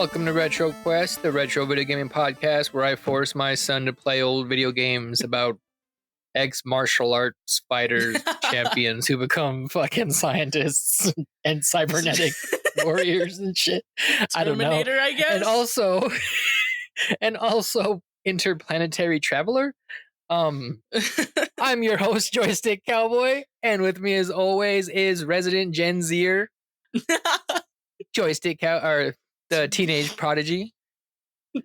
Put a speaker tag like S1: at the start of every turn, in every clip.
S1: Welcome to RetroQuest, the retro video gaming podcast where I force my son to play old video games about ex-martial arts fighters, champions who become fucking scientists and cybernetic warriors and shit. I don't know.
S2: Terminator, I guess.
S1: And also interplanetary traveler. I'm your host, Joystick Cowboy, and with me as always is resident Gen Zer, Joystick or the teenage prodigy.
S2: You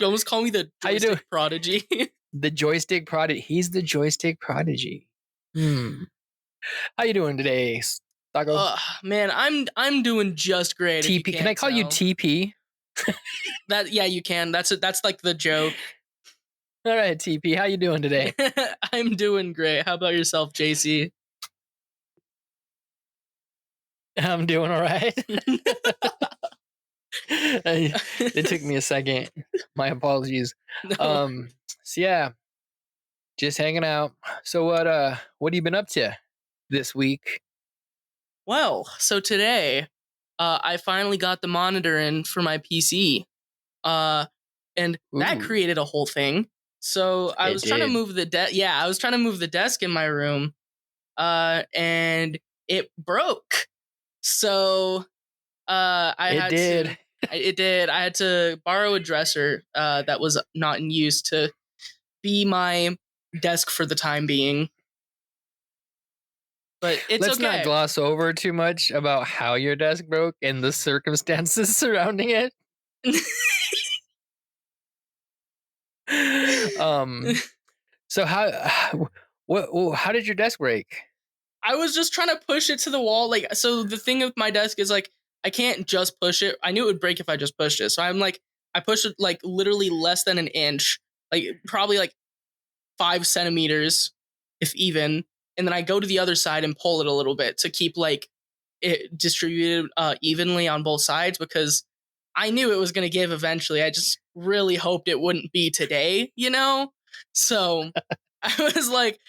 S2: almost call me the joystick prodigy.
S1: The joystick prodigy. He's the joystick prodigy. How you doing today, Taco?
S2: Man, I'm doing just great.
S1: TP. Can I call you TP?
S2: Yeah, you can. That's like the joke.
S1: All right, TP. How you doing today?
S2: I'm doing great. How about yourself, JC?
S1: I'm doing all right. It took me a second. My apologies.
S2: No.
S1: So yeah, just hanging out. So what have you been up to this week?
S2: Well, so today, I finally got the monitor in for my PC, and that created a whole thing. So I was trying to move the I was trying to move the desk in my room, and it broke. So I had to borrow a dresser that was not in use to be my desk for the time being. But
S1: Let's not gloss over too much about how your desk broke and the circumstances surrounding it. So how did your desk break?
S2: I was just trying to push it to the wall. Like, so the thing with my desk is like, I can't just push it. I knew it would break if I just pushed it. So I pushed it like literally less than an inch, like probably like 5 centimeters, if even. And then I go to the other side and pull it a little bit to keep like it distributed evenly on both sides, because I knew it was going to give eventually. I just really hoped it wouldn't be today, you know? So I was like,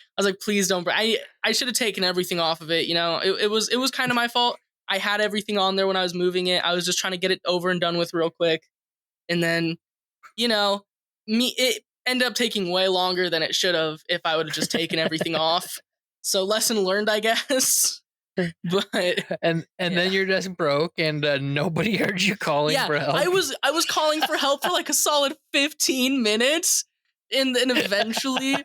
S2: please don't break. I should have taken everything off of it. You know, it was kind of my fault. I had everything on there when I was moving it. I was just trying to get it over and done with real quick. And then, you know, it ended up taking way longer than it should have if I would have just taken everything off. So lesson learned, I guess. But
S1: and then your desk broke and nobody heard you calling for help.
S2: I was calling for help for like a solid 15 minutes. And then eventually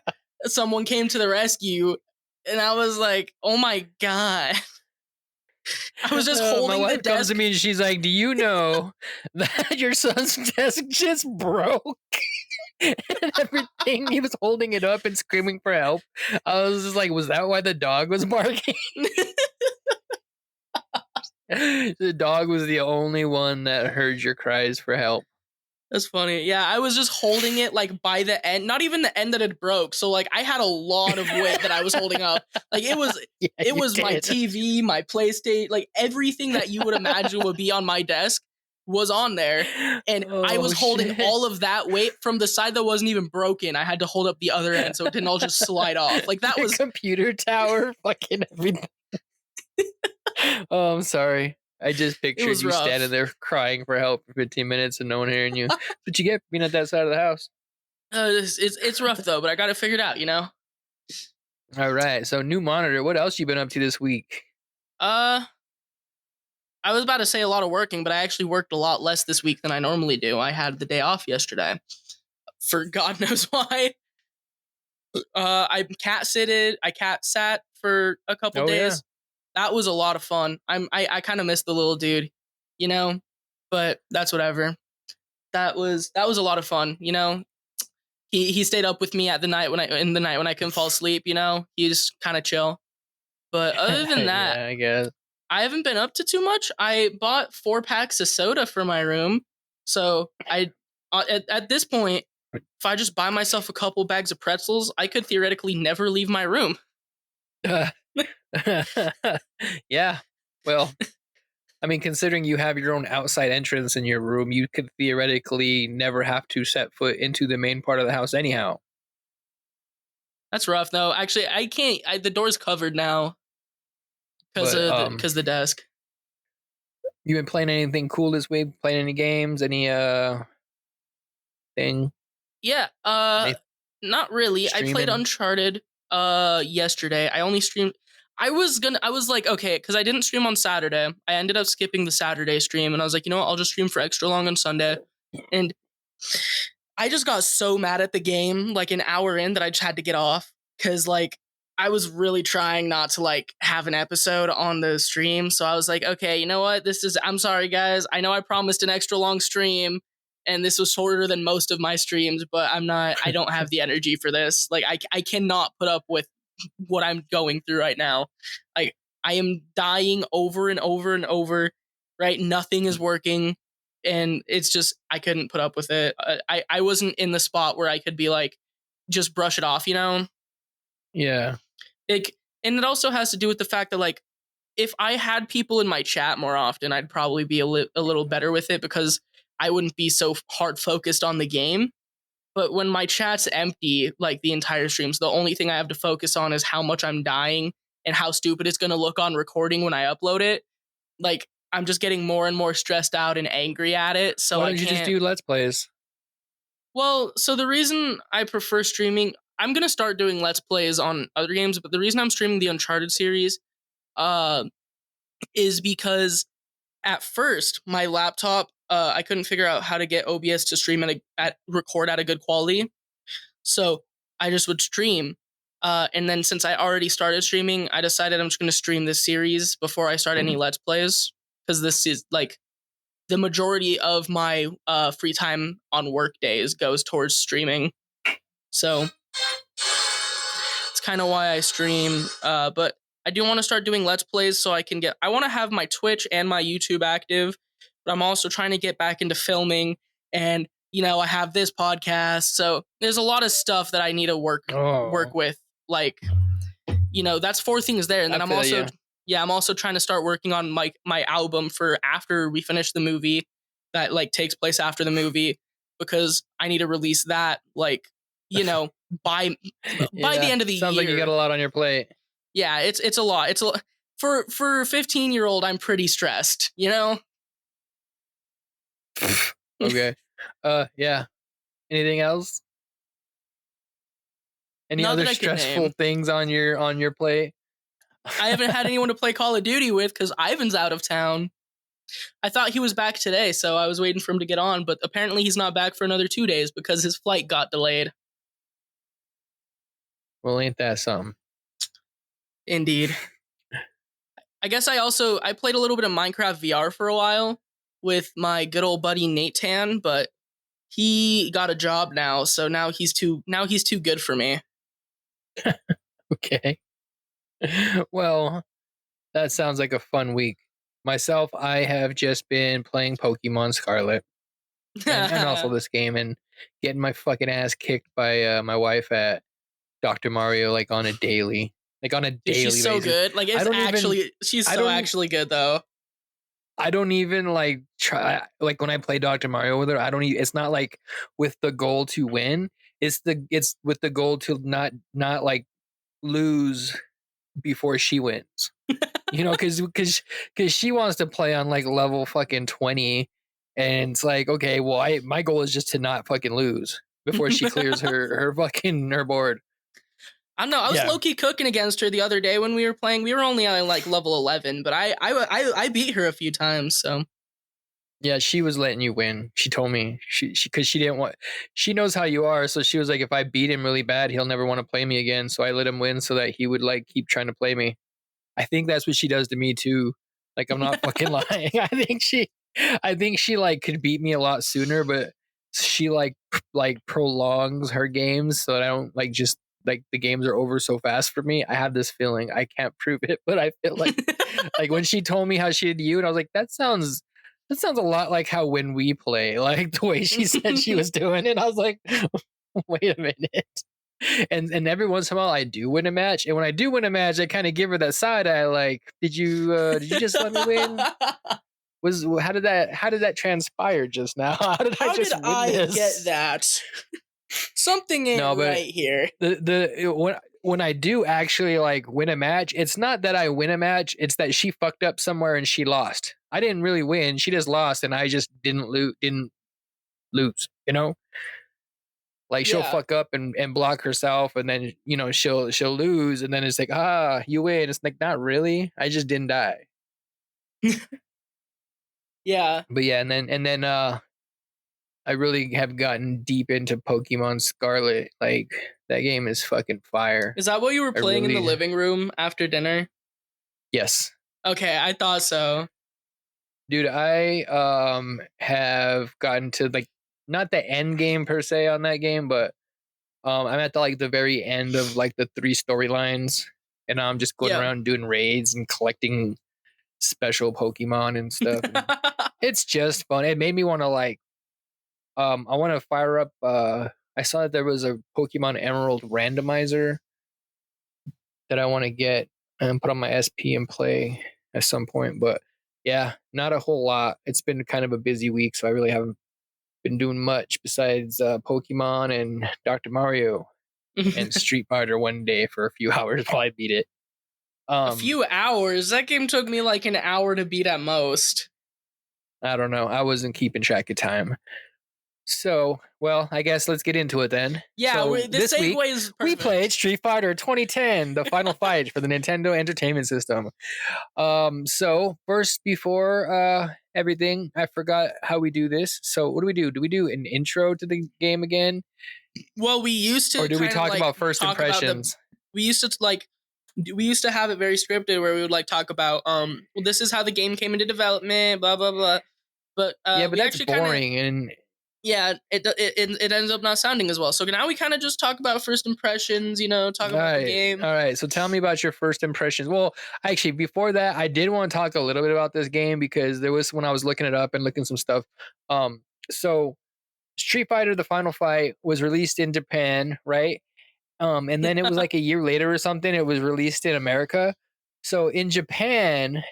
S2: someone came to the rescue, and I was like, oh my God. I was just holding
S1: my wife
S2: the desk.
S1: comes to me and she's like, do you know that your son's desk just broke? And everything, he was holding it up and screaming for help. I was just like, was that why the dog was barking? The dog was the only one that heard your cries for help.
S2: That's funny. Yeah, I was just holding it like by the end, not even the end that it broke. So like I had a lot of weight that I was holding up. Like it was my TV, my PlayStation, like everything that you would imagine would be on my desk was on there. And I was holding all of that weight from the side that wasn't even broken. I had to hold up the other end so it didn't all just slide off. Like that was
S1: computer tower, fucking everything. Oh, I'm sorry. I just pictured you standing there crying for help for 15 minutes and no one hearing you. But you get being at that side of the house.
S2: It's rough though, but I got it figured out, you know?
S1: All right. So new monitor. What else you been up to this week?
S2: I was about to say a lot of working, but I actually worked a lot less this week than I normally do. I had the day off yesterday. For God knows why. I cat sat for a couple days. Yeah. That was a lot of fun. I kind of missed the little dude, you know, but that's whatever. That was a lot of fun, you know. He stayed up with me in the night when I couldn't fall asleep, you know. He just kind of chill. But other than that,
S1: yeah, I guess
S2: I haven't been up to too much. I bought 4 packs of soda for my room, so I at this point, if I just buy myself a couple bags of pretzels, I could theoretically never leave my room.
S1: Yeah, well, I mean, considering you have your own outside entrance in your room, you could theoretically never have to set foot into the main part of the house anyhow.
S2: That's rough, though. Actually, I can't. The door's covered now because the desk.
S1: You been playing anything cool this week? Playing any games? Any thing?
S2: Yeah,
S1: Any
S2: not really. I played
S1: streaming?
S2: Uncharted yesterday. I only streamed I was like, okay, because I didn't stream on Saturday. I ended up skipping the Saturday stream and I was like, you know what, I'll just stream for extra long on Sunday. And I just got so mad at the game, like an hour in, that I just had to get off. Cause like I was really trying not to like have an episode on the stream. So I was like, okay, you know what? I'm sorry guys. I know I promised an extra long stream and this was shorter than most of my streams, but I don't have the energy for this. Like I cannot put up with what I'm going through right now. Like I am dying over and over and over, right? Nothing is working. And it's just, I couldn't put up with it. I wasn't in the spot where I could be like, just brush it off, you know?
S1: Yeah.
S2: Like, and it also has to do with the fact that like, if I had people in my chat more often, I'd probably be a little better with it because I wouldn't be so hard focused on the game. But when my chat's empty, like the entire streams, the only thing I have to focus on is how much I'm dying and how stupid it's going to look on recording when I upload it. Like, I'm just getting more and more stressed out and angry at it. So
S1: Why
S2: I
S1: don't you
S2: can't.
S1: just do Let's Plays?
S2: Well, so the reason I prefer streaming, I'm going to start doing Let's Plays on other games, but the reason I'm streaming the Uncharted series is because at first my laptop, I couldn't figure out how to get OBS to stream at record at a good quality. So I just would stream. And then since I already started streaming, I decided I'm just going to stream this series before I start any Let's Plays. Because this is like the majority of my free time on work days goes towards streaming. So it's kind of why I stream. But I do want to start doing Let's Plays so I want to have my Twitch and my YouTube active. But I'm also trying to get back into filming and I have this podcast, so there's a lot of stuff that I need to work with. Like, that's 4 things there, and then I'm also trying to start working on my album for after we finish the movie that like takes place after the movie because I need to release that like by the end of the year.
S1: Sounds like you got a lot on your plate.
S2: Yeah, it's a lot. It's a lot. For a 15-year-old, I'm pretty stressed.
S1: Okay. Yeah. Anything else? Any
S2: Not
S1: other stressful things on your plate?
S2: I haven't had anyone to play Call of Duty with because Ivan's out of town. I thought he was back today, so I was waiting for him to get on, but apparently he's not back for another 2 days because his flight got delayed.
S1: Well, ain't that something?
S2: Indeed. I guess I played a little bit of Minecraft VR for a while with my good old buddy Nate Tan, but he got a job now, so now he's too good for me.
S1: Okay. Well, that sounds like a fun week. Myself, I have just been playing Pokemon Scarlet and also this game and getting my fucking ass kicked by my wife at Dr. Mario like on a daily. Like on a daily
S2: She's so
S1: basis.
S2: good. Like she's so actually good though.
S1: I don't even like try like when I play Dr. Mario with her, it's not like with the goal to win. It's with the goal to not like lose before she wins. Cuz she wants to play on like level fucking 20 and it's like, okay, well my goal is just to not fucking lose before she clears her board.
S2: I don't know. I was low-key cooking against her the other day when we were playing. We were only on like level 11, but I beat her a few times. So
S1: yeah, she was letting you win. She told me because she knows how you are. So she was like, if I beat him really bad, he'll never want to play me again. So I let him win so that he would like keep trying to play me. I think that's what she does to me too. Like I'm not fucking lying. I think she like could beat me a lot sooner, but she like prolongs her games so that I don't like just. Like the games are over so fast for me. I have this feeling. I can't prove it, but I feel like like when she told me how she did you, and I was like, that sounds a lot like how when we play, like the way she said she was doing it. I was like, wait a minute. And every once in a while I do win a match. And when I do win a match, I kind of give her that side eye like, did you just let me win? How did that transpire just now? How did I just win this?
S2: Get that? Something ain't right here.
S1: when I do actually like win a match, it's not that I win a match, it's that she fucked up somewhere and she lost. I didn't really win, she just lost, and I just didn't lose, you know? Like she'll
S2: Yeah.
S1: fuck up and block herself, and then she'll lose, and then it's like, you win. It's like, not really. I just didn't die.
S2: Yeah.
S1: But yeah, and then I really have gotten deep into Pokemon Scarlet. Like that game is fucking fire.
S2: Is that what you were
S1: I
S2: playing in the
S1: really
S2: living room after dinner?
S1: Yes.
S2: Okay, I thought so.
S1: Dude, I have gotten to like not the end game per se on that game, but I'm at the very end of like the 3 storylines, and I'm just going
S2: Yeah.
S1: around doing raids and collecting special Pokemon and stuff. And it's just fun. It made me want to I want to fire up. I saw that there was a Pokemon Emerald randomizer that I want to get and put on my SP and play at some point. But yeah, not a whole lot. It's been kind of a busy week, so I really haven't been doing much besides Pokemon and Dr. Mario and Street Fighter one day for a few hours while I beat it.
S2: A few hours? That game took me like an hour to beat at most.
S1: I don't know. I wasn't keeping track of time. So, well, I guess let's get into it then.
S2: Yeah,
S1: so
S2: this
S1: this week
S2: segue is
S1: we
S2: perfect.
S1: played Street Fighter 2010, the final fight for the Nintendo Entertainment System. So first, before everything, I forgot how we do this. So what do we do? Do we do an intro to the game again?
S2: Well, we used to,
S1: or do we
S2: kind of,
S1: talk
S2: like,
S1: about first
S2: talk about
S1: impressions?
S2: we used to have it very scripted where we would like talk about well, this is how the game came into development, blah blah blah. But
S1: Yeah, but
S2: we
S1: that's
S2: actually
S1: boring. And
S2: yeah, it ends up not sounding as well. So now we kind of just talk about first impressions, talk
S1: all
S2: about the
S1: right,
S2: game.
S1: all right. So tell me about your first impressions. Well, actually, before that, I did want to talk a little bit about this game because there was when I was looking it up and looking some stuff. So Street Fighter: The Final Fight was released in Japan, right? And then it was like a year later or something. It was released in America. So in Japan,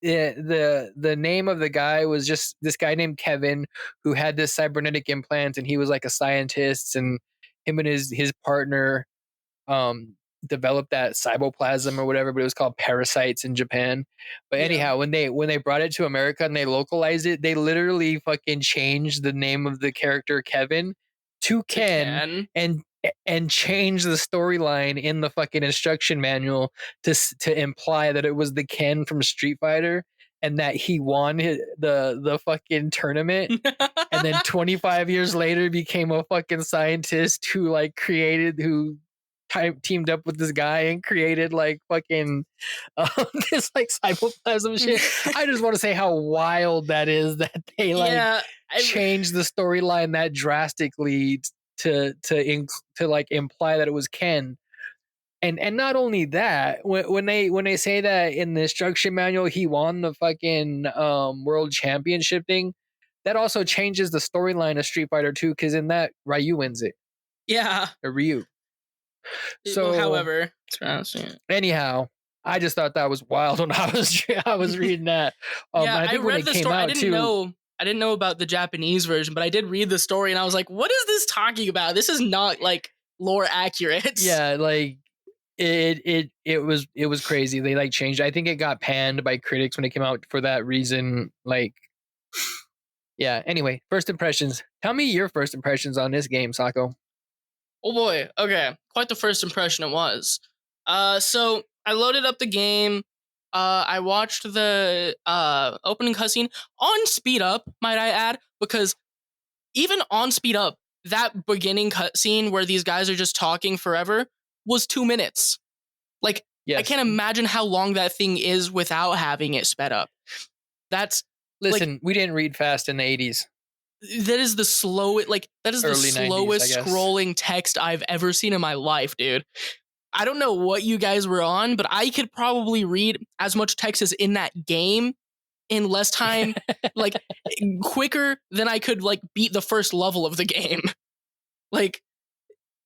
S1: the name of the guy was just this guy named Kevin who had this cybernetic implant, and he was like a scientist, and him and his partner um developed that cyboplasm or whatever, but it was called parasites in Japan. But
S2: Yeah.
S1: anyhow, when they brought it to America and they localized it, they literally fucking changed the name of the character Kevin to Ken, and change the storyline in the fucking instruction manual to imply that it was the Ken from Street Fighter and that he won the fucking tournament. And then 25 years later became a fucking scientist who teamed up with this guy and created like fucking this like cytoplasm shit. I just want to say how wild that is that they changed the storyline that drastically to like imply that it was Ken. And not only that, when they say that in the instruction manual he won the fucking world championship thing, that also changes the storyline of Street Fighter 2 because in that Ryu wins it.
S2: Yeah.
S1: Or Ryu. So,
S2: however,
S1: anyhow, I just thought that was wild when I was reading that.
S2: Yeah,
S1: I think when
S2: read
S1: it
S2: the
S1: came
S2: story.
S1: out
S2: I didn't know about the Japanese version, but I did read the story and I was like, what is this talking about? This is not like lore accurate.
S1: Yeah, like it was crazy. They like changed. I think it got panned by critics when it came out for that reason. Like, yeah. Anyway, first impressions. Tell me your first impressions on this game, Sako.
S2: Oh boy. Okay. Quite the first impression it was. So I loaded up the game. I watched the opening cutscene on speed up, might I add, because even on speed up, that beginning cutscene where these guys are just talking forever was 2 minutes. Like, yes. I can't imagine how long that thing is without having it sped up.
S1: Listen, we didn't read fast in the 80s.
S2: That is the slowest
S1: Early 90s,
S2: scrolling text I've ever seen in my life, dude. I don't know what you guys were on, but I could probably read as much text as in that game in less time, like quicker than I could like beat the first level of the game. Like,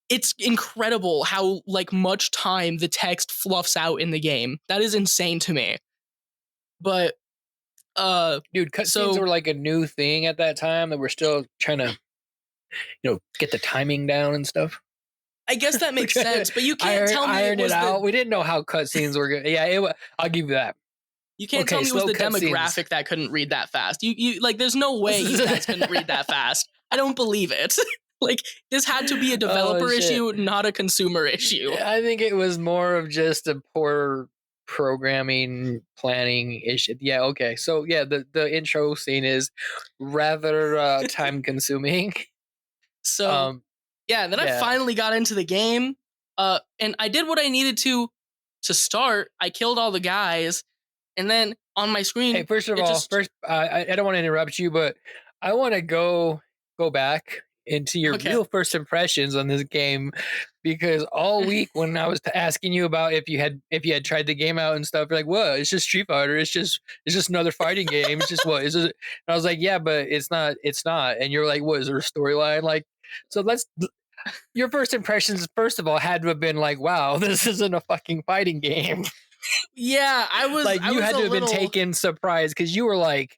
S2: it's incredible how like much time the text fluffs out in the game. That is insane to me. But
S1: dude, cutscenes were like a new thing at that time that we're still trying to get the timing down and stuff.
S2: I guess that makes sense, but you can't tell me it
S1: iron it
S2: was
S1: out.
S2: the
S1: We didn't know how cutscenes were good. Yeah, I'll give you that.
S2: you can't
S1: Okay,
S2: tell me it was
S1: slow
S2: the
S1: cutscenes.
S2: demographic that couldn't read that fast. You like there's no way you guys couldn't read that fast. I don't believe it. Like this had to be a
S1: Oh,
S2: developer
S1: shit.
S2: issue, not a consumer issue.
S1: I think it was more of just a poor programming planning issue. Yeah, okay. So yeah, the intro scene is rather time consuming.
S2: So
S1: Um
S2: yeah, then I
S1: yeah.
S2: finally got into the game. And I did what I needed to start. I killed all the guys, and then on my screen,
S1: Hey, first of
S2: it
S1: all,
S2: just
S1: I don't want to interrupt you, but I want to go back into your
S2: okay.
S1: real first impressions on this game because all week when I was asking you about if you had tried the game out and stuff, you're like, "What? It's just Street Fighter. It's just another fighting game. It's just what is it?" And I was like, "Yeah, but it's not. It's not." And you're like, "What is there a storyline?" Like, so let's. Your first impressions, first of all, had to have been like, "Wow, this isn't a fucking fighting game."
S2: Yeah,
S1: Like
S2: I
S1: you
S2: was
S1: had
S2: a
S1: to have been
S2: little
S1: taken surprised because you were like,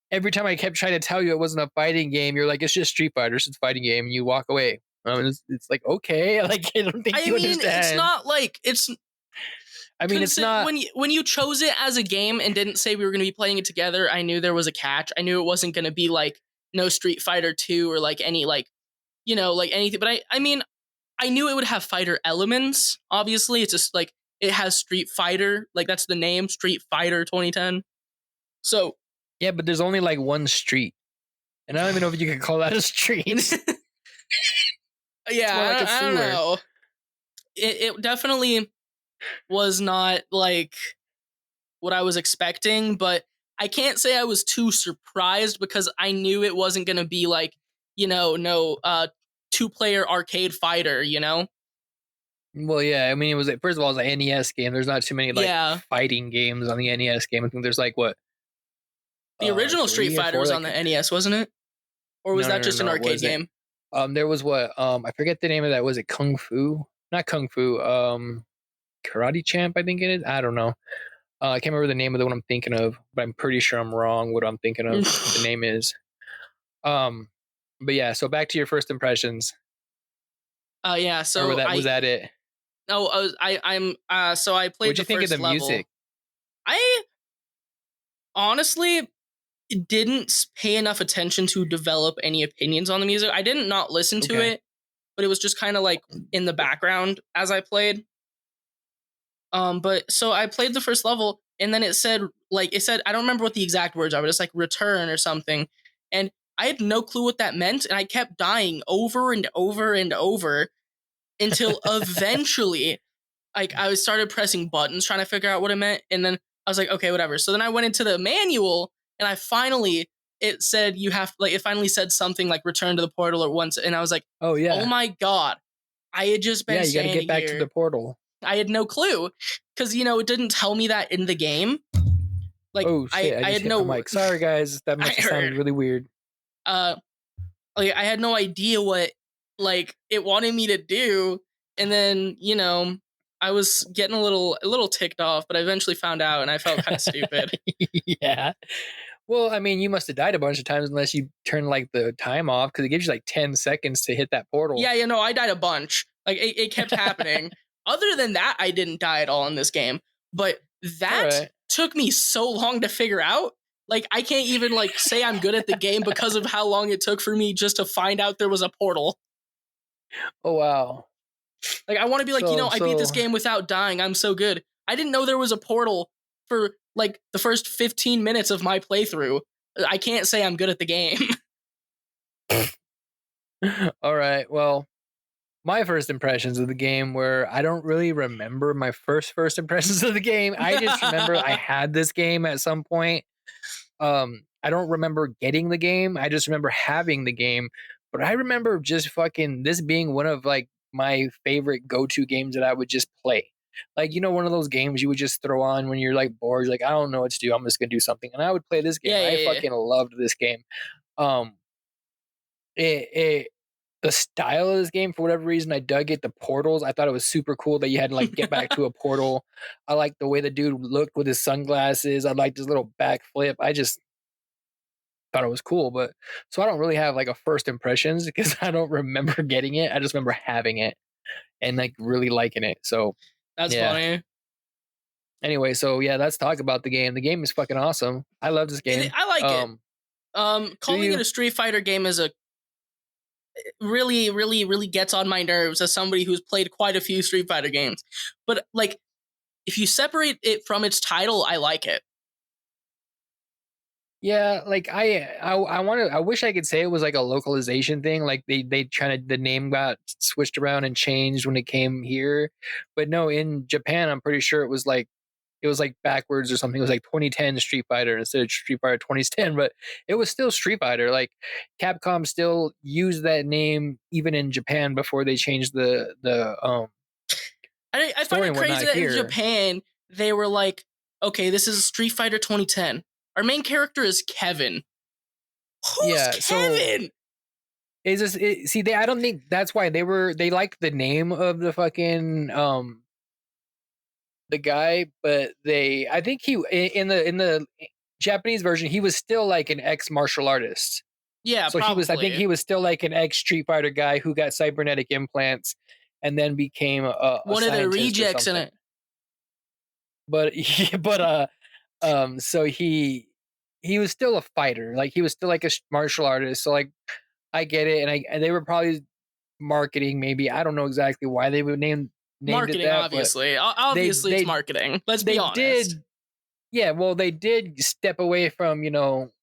S1: every time I kept trying to tell you it wasn't a fighting game, you're like, it's just Street Fighter, it's a fighting game, and you walk away. It's like, okay, like I don't think
S2: I
S1: you
S2: mean, it's
S1: understand.
S2: not like it's
S1: I mean, it's not.
S2: when you chose it as a game and didn't say we were going to be playing it together, I knew there was a catch. I knew it wasn't going to be like no Street Fighter 2 or like any like like anything. But I mean, I knew it would have fighter elements. Obviously, it's just like it has Street Fighter, like that's the name, Street Fighter 2010. So
S1: Yeah, but there's only like one street, and I don't even know if you can call that a street. It's
S2: yeah,
S1: more like a
S2: I don't
S1: sewer.
S2: know. It definitely was not like what I was expecting, but I can't say I was too surprised because I knew it wasn't going to be like, no two-player arcade fighter,
S1: Well, yeah, I mean, it was first of all, it was an NES game. There's not too many like
S2: Yeah.
S1: fighting games on the NES game. I think there's like what,
S2: The original Street
S1: three or
S2: Fighter
S1: four.
S2: was on
S1: Like,
S2: the NES, wasn't it? Or was
S1: no,
S2: that
S1: no, no,
S2: just an
S1: no, it
S2: arcade
S1: wasn't.
S2: game?
S1: There was what, I forget the name of that. Was it Kung Fu? Not Kung Fu. Karate Champ, I think it is. I don't know. I can't remember the name of the one I'm thinking of, but I'm pretty sure I'm wrong. What I'm thinking of, what the name is. Um, but yeah. So back to your first impressions,
S2: Yeah,
S1: or
S2: so
S1: was that it?
S2: so I played
S1: What'd
S2: the
S1: you think of
S2: first
S1: the
S2: level.
S1: music?
S2: I honestly didn't pay enough attention to develop any opinions on the music. I didn't not listen to
S1: Okay.
S2: it, but it was just kind of like in the background as I played. But so I played the first level, and then it said I don't remember what the exact words are, but it's like return or something, and I had no clue what that meant, and I kept dying over and over and over until eventually, like I started pressing buttons trying to figure out what it meant, and then I was like, okay, whatever. So then I went into the manual, and it said you have it finally said something like return to the portal or once, and I was like,
S1: Oh
S2: oh
S1: yeah,
S2: my god, I had just
S1: yeah.
S2: been
S1: You got to get
S2: standing
S1: back to the
S2: here.
S1: portal.
S2: I had no clue because it didn't tell me that in the game. Like
S1: Oh shit! I
S2: I
S1: just
S2: had
S1: hit my
S2: no
S1: mic. Sorry guys, that
S2: I
S1: must have sounded
S2: heard
S1: really weird.
S2: uh like I had no idea what like it wanted me to do, and then I was getting a little ticked off, but I eventually found out and I felt kind of stupid.
S1: Yeah. Well, I mean, you must have died a bunch of times unless you turn like the time off because it gives you like 10 seconds to hit that portal.
S2: Yeah, I died a bunch. Like it kept happening. Other than that, I didn't die at all in this game. But
S1: All
S2: that
S1: right.
S2: took me so long to figure out. Like I can't even like say I'm good at the game because of how long it took for me just to find out there was a portal.
S1: Oh wow.
S2: Like I want to be like,
S1: So
S2: I beat this
S1: so
S2: game without dying. I'm so good. I didn't know there was a portal for like the first 15 minutes of my playthrough. I can't say I'm good at the game.
S1: all right. Well, my first impressions of the game were I don't really remember my first impressions of the game. I just remember I had this game at some point. I don't remember getting the game. I just remember having the game. But I remember just fucking this being one of like my favorite go-to games that I would just play. Like, one of those games you would just throw on when you're like bored. You're like, I don't know what to do. I'm just gonna do something. And I would play this game.
S2: Yeah,
S1: I
S2: yeah, yeah.
S1: fucking loved this game. Um it the style of this game, for whatever reason, I dug it. The portals, I thought it was super cool that you had to like get back to a portal. I liked the way the dude looked with his sunglasses. I liked his little backflip. I just thought it was cool. But so I don't really have like a first impressions because I don't remember getting it. I just remember having it. and like really liking it. So
S2: That's
S1: yeah.
S2: funny.
S1: Anyway, so yeah, let's talk about the game. The game is fucking awesome. I love this game.
S2: I like it.
S1: Do
S2: Calling it
S1: you?
S2: a Street Fighter game is a really, really, really gets on my nerves as somebody who's played quite a few Street Fighter games. But like, if you separate it from its title, I like it.
S1: Yeah, like I want to. I wish I could say it was like a localization thing. Like they kind of the name got switched around and changed when it came here, but no, in Japan, I'm pretty sure it was like backwards or something. It was like 2010 Street Fighter instead of Street Fighter 2010, but it was still Street Fighter. Like Capcom still used that name even in Japan before they changed the
S2: I find
S1: story
S2: it
S1: and
S2: crazy
S1: whatnot
S2: that in
S1: here.
S2: Japan they were like, okay, this is Street Fighter 2010. Our main character is Kevin. Who's Kevin?
S1: Is this see they I don't think that's why they like the name of the fucking the guy, but I think he in the Japanese version he was still like an ex martial artist.
S2: Yeah,
S1: So
S2: probably.
S1: I think he was still like an ex Street Fighter guy who got cybernetic implants and then became
S2: one of the rejects in it.
S1: But so he was still a fighter. Like he was still like a martial artist. So like I get it, and they were probably marketing. Maybe I don't know exactly why they would named
S2: marketing.
S1: It that,
S2: obviously, it's marketing. Let's be honest.
S1: Yeah, well, they did step away from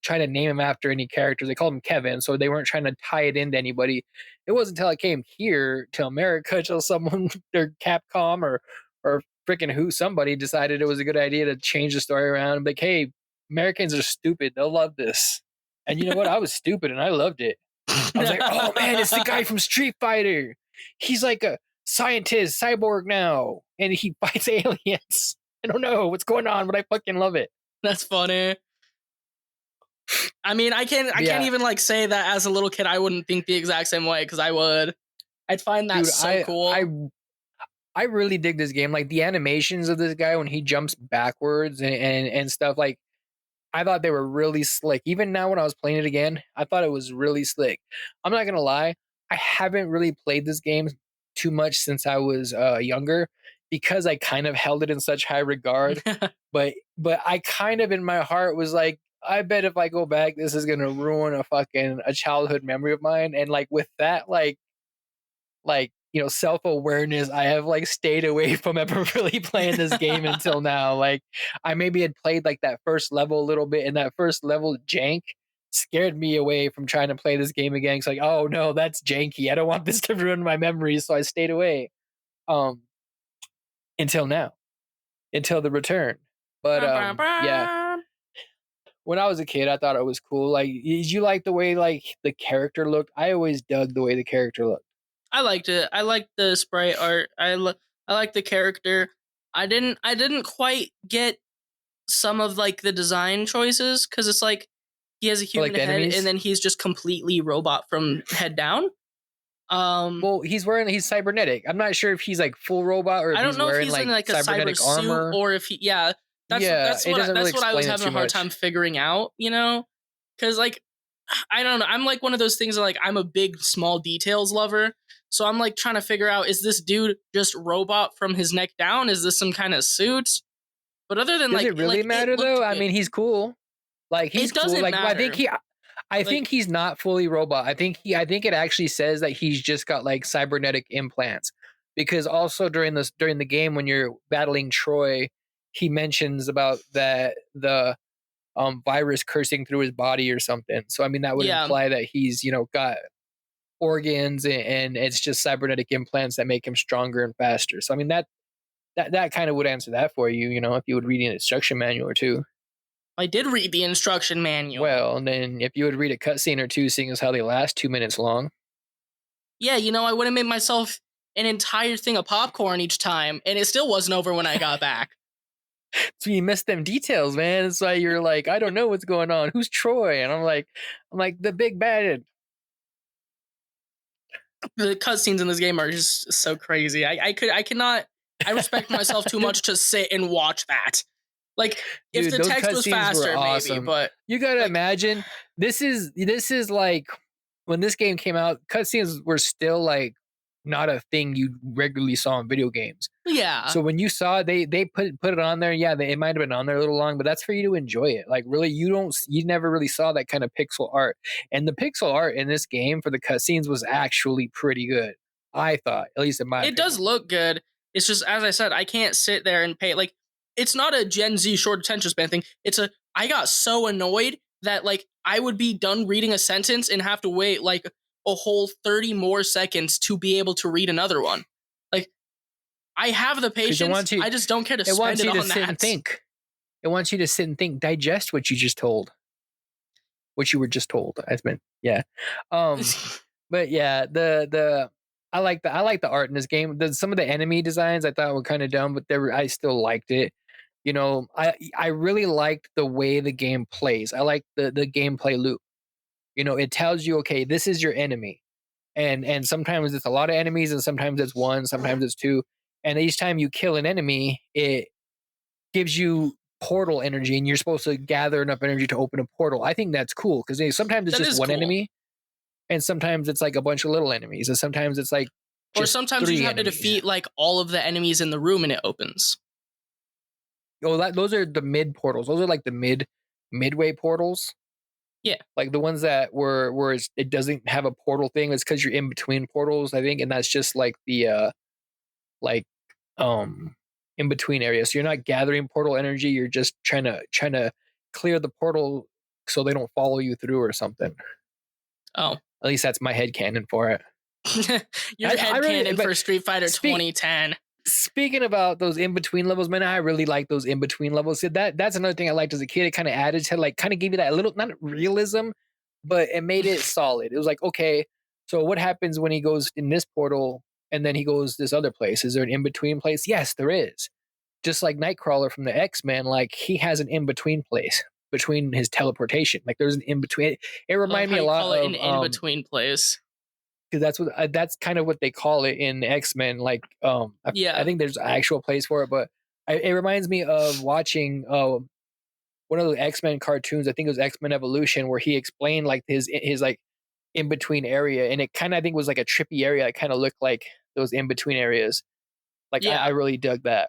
S1: trying to name him after any characters. They called him Kevin, so they weren't trying to tie it into anybody. It wasn't until I came here to America till someone or Capcom or freaking somebody decided it was a good idea to change the story around. Like, hey, Americans are stupid. They'll love this. And you know what? I was stupid and I loved it. I was like, oh man, it's the guy from Street Fighter. He's like a scientist, cyborg now, and he fights aliens. I don't know what's going on, but I fucking love it.
S2: That's funny. I mean, I can't even like say that as a little kid I wouldn't think the exact same way because I would. I'd find that so cool.
S1: I really dig this game. Like the animations of this guy when he jumps backwards and stuff. Like I thought they were really slick. Even now when I was playing it again, I thought it was really slick. I'm not gonna lie, I haven't really played this game too much since I was younger because I kind of held it in such high regard. but I kind of in my heart was like, I bet if I go back, this is gonna ruin a childhood memory of mine. And like with that, like self-awareness, I have like stayed away from ever really playing this game until now. Like I maybe had played like that first level a little bit, and that first level jank scared me away from trying to play this game again. It's like, oh no, that's janky. I don't want this to ruin my memories, so I stayed away. Until now. Until the return. But yeah. When I was a kid, I thought it was cool. Like, did you like the way like the character looked? I always dug the way the character looked.
S2: I liked it. I liked the sprite art. I liked the character. I didn't quite get some of like the design choices because it's like he has a human head enemies? And then he's just completely robot from head down.
S1: Well, he's cybernetic. I'm not sure if he's like full robot or if I don't know if he's like, in like a cyber armor
S2: suit or if he that's what I was having a hard time figuring out, because like I don't know, I'm like one of those things that, like, I'm a big small details lover, so I'm like trying to figure out, is this dude just robot from his neck down? Is this some kind of suit? But other than
S1: does it really matter though? I mean, he's cool. Like he's cool. Like I think he's not fully robot. I think it actually says that he's just got like cybernetic implants, because also during the game when you're battling Troy, he mentions about the virus cursing through his body or something. So I mean that would imply that he's got organs and it's just cybernetic implants that make him stronger and faster. So I mean that kind of would answer that for you, if you would read an instruction manual or two.
S2: I did read the instruction manual.
S1: Well, and then if you would read a cutscene or two, seeing as how they last 2 minutes long.
S2: Yeah, I would have made myself an entire thing of popcorn each time, and it still wasn't over when I got back.
S1: So you missed them details, man. It's like you're like, I don't know what's going on. Who's Troy? And I'm like the big bad.
S2: The cutscenes in this game are just so crazy. I cannot. I respect myself too much to sit and watch that. Like, dude, if the text was faster, awesome. Maybe, but
S1: you gotta imagine this is like when this game came out, cutscenes were still like not a thing you regularly saw in video games.
S2: Yeah.
S1: So when you saw they put it on there, yeah, it might have been on there a little long, but that's for you to enjoy it. Like really, you never really saw that kind of pixel art, and the pixel art in this game for the cutscenes was actually pretty good. I thought, at least in my
S2: It
S1: opinion.
S2: does look good. It's just, as I said, I can't sit there and pay. Like, it's not a Gen Z short attention span thing. I got so annoyed that, like, I would be done reading a sentence and have to wait, like, a whole 30 more seconds to be able to read another one. Like, I have the patience. I just don't care to spend it on
S1: sit
S2: that.
S1: and think. It wants you to sit and think, digest what you just told. What you were just told. I meant, yeah. But yeah, I like the art in this game. Some of the enemy designs I thought were kind of dumb, but I still liked it. You know, I really liked the way the game plays. I like the gameplay loop. You know, it tells you, okay, this is your enemy, and sometimes it's a lot of enemies, and sometimes it's one, sometimes it's two, and each time you kill an enemy, it gives you portal energy, and you're supposed to gather enough energy to open a portal. I think that's cool because sometimes it's
S2: That
S1: just
S2: is
S1: one
S2: cool.
S1: enemy, and sometimes it's like a bunch of little enemies, and sometimes it's like
S2: Or
S1: just
S2: sometimes you
S1: three
S2: have to
S1: enemies.
S2: defeat, like, all of the enemies in the room and it opens.
S1: Oh, those are the mid portals. Those are like the midway portals.
S2: Yeah.
S1: Like the ones that where it doesn't have a portal thing. It's because you're in between portals, I think, and that's just like the like in between areas. So you're not gathering portal energy. You're just trying to clear the portal so they don't follow you through or something.
S2: Oh.
S1: At least that's my headcanon for it.
S2: Your headcanon for Street Fighter 2010.
S1: Speaking about those in between levels, man, I really like those in between levels. That's another thing I liked as a kid. It kind of added to, like, kind of gave you that little, not realism, but it made it solid. It was like, okay, so what happens when he goes in this portal and then he goes this other place? Is there an in between place? Yes, there is. Just like Nightcrawler from the X-Men, like he has an in between place between his teleportation. Like there's an in between. It reminded me a lot of
S2: an in between place.
S1: Because that's kind of what they call it in X-Men. Like,
S2: Yeah.
S1: I think there's an actual place for it, but it reminds me of watching one of the X-Men cartoons. I think it was X-Men Evolution, where he explained like his like in between area, and it kind of, I think, was like a trippy area. It kind of looked like those in between areas. Like,
S2: Yeah.
S1: I really dug that.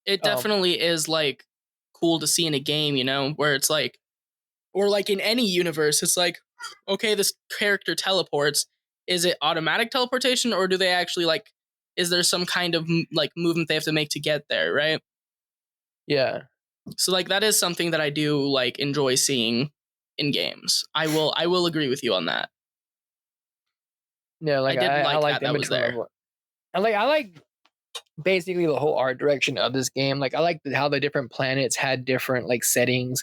S2: It definitely is, like, cool to see in a game, you know, where it's like, or like in any universe, it's like, okay, this character teleports. Is it automatic teleportation, or do they actually, like, is there some kind of like movement they have to make to get there, right?
S1: Yeah.
S2: So, like, that is something that I do, like, enjoy seeing in games. I will agree with you on that.
S1: Yeah, like I like
S2: that was there.
S1: I like basically the whole art direction of this game. Like I like how the different planets had different like settings.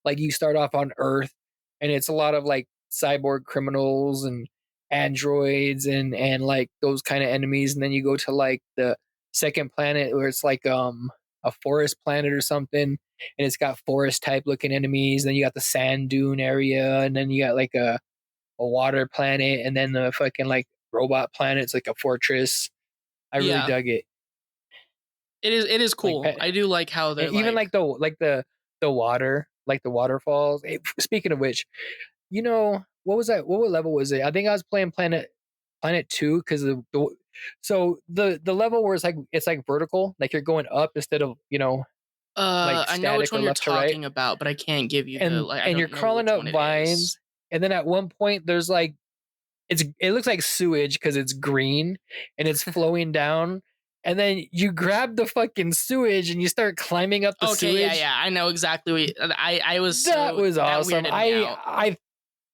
S1: Like you start off on Earth, and it's a lot of like cyborg criminals and androids and like those kind of enemies, and then you go to like the second planet where it's like a forest planet or something, and it's got forest type looking enemies. Then you got the sand dune area, and then you got like a water planet, and then the fucking like robot planet. It's like a fortress. I really dug it.
S2: It is cool. Like, I do like how they're
S1: even like the water, like the waterfalls. Hey, speaking of which, you know, what was that? What level was it? I think I was playing Planet 2 because so the level where it's like vertical, like you're going up instead of, you know, like
S2: I know which one you're talking
S1: right?
S2: about, but I can't give you
S1: and
S2: the like.
S1: and you're crawling up vines, and then at one point there's like it looks like sewage because it's green and it's flowing down. And then you grab the fucking sewage and you start climbing up the sewage.
S2: Yeah, I know exactly what I was.
S1: That was awesome.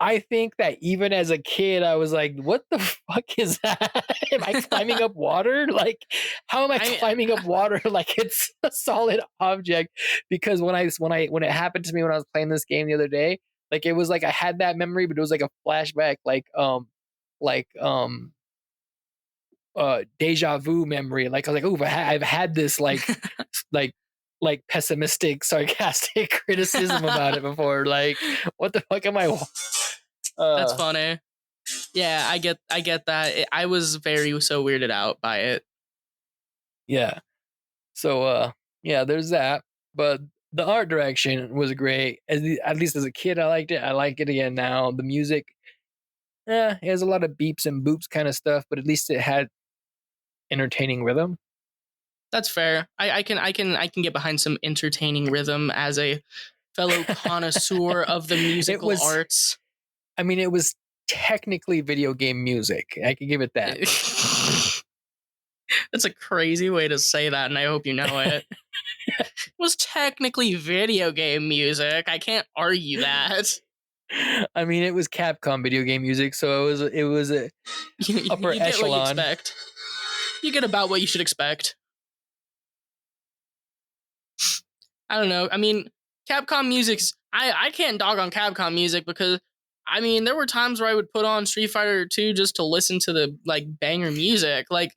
S1: I think that even as a kid, I was like, "What the fuck is that? Am I climbing up water? Like, how am I climbing up water? Like it's a solid object." Because when it happened to me when I was playing this game the other day, like it was like I had that memory, but it was like a flashback, like deja vu memory. Like I was like, "Oh, I've had this like like pessimistic, sarcastic criticism about it before. Like, what the fuck am I?"
S2: That's funny. Yeah, I get that. I was so weirded out by it.
S1: Yeah. So yeah, there's that. But the art direction was great. At least as a kid, I liked it. I like it again now. The music, it has a lot of beeps and boops kind of stuff, but at least it had entertaining rhythm.
S2: That's fair. I can get behind some entertaining rhythm as a fellow connoisseur of the musical arts.
S1: I mean, it was technically video game music. I can give it that.
S2: That's a crazy way to say that, and I hope you know it. It was technically video game music. I can't argue that.
S1: I mean, it was Capcom video game music, so it was a upper
S2: you get
S1: echelon.
S2: What you expect. You get about what you should expect. I don't know. I mean, Capcom music's... I can't dog on Capcom music because, I mean, there were times where I would put on Street Fighter 2 just to listen to the, like, banger music. Like,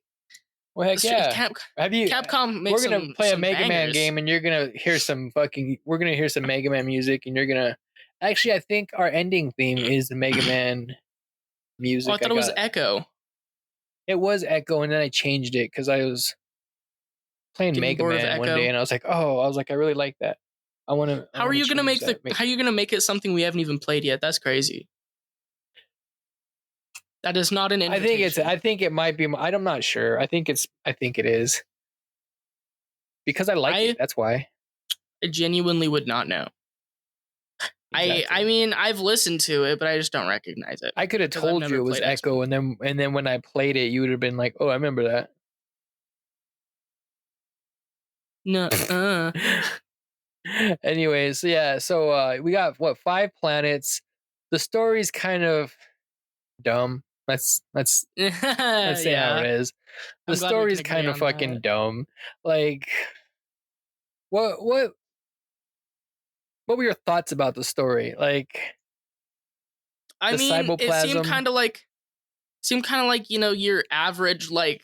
S1: well, heck yeah.
S2: Capcom makes
S1: We're going to play a Mega
S2: bangers.
S1: Man game, and you're going to hear some we're going to hear some Mega Man music, and you're going to... Actually, I think our ending theme is the Mega Man music.
S2: Oh, I thought it was Echo.
S1: It was Echo, and then I changed it because I was playing Mega Man one day, and I was like, I really like that. I want to.
S2: How are you gonna make it something we haven't even played yet? That's crazy. That is not an invitation.
S1: I think it might be. I'm not sure. I think it is because I like it. That's why.
S2: I genuinely would not know. Exactly. I mean, I've listened to it, but I just don't recognize it.
S1: I could have told you it was Echo, and then when I played it, you would have been like, "Oh, I remember that."
S2: No.
S1: Anyways, yeah. So we got 5 planets. The story's kind of dumb. Let's say how it is. The story's kind of fucking dumb. Like, what were your thoughts about the story? Like,
S2: I mean, cyberplasm? It seemed kind of like your average like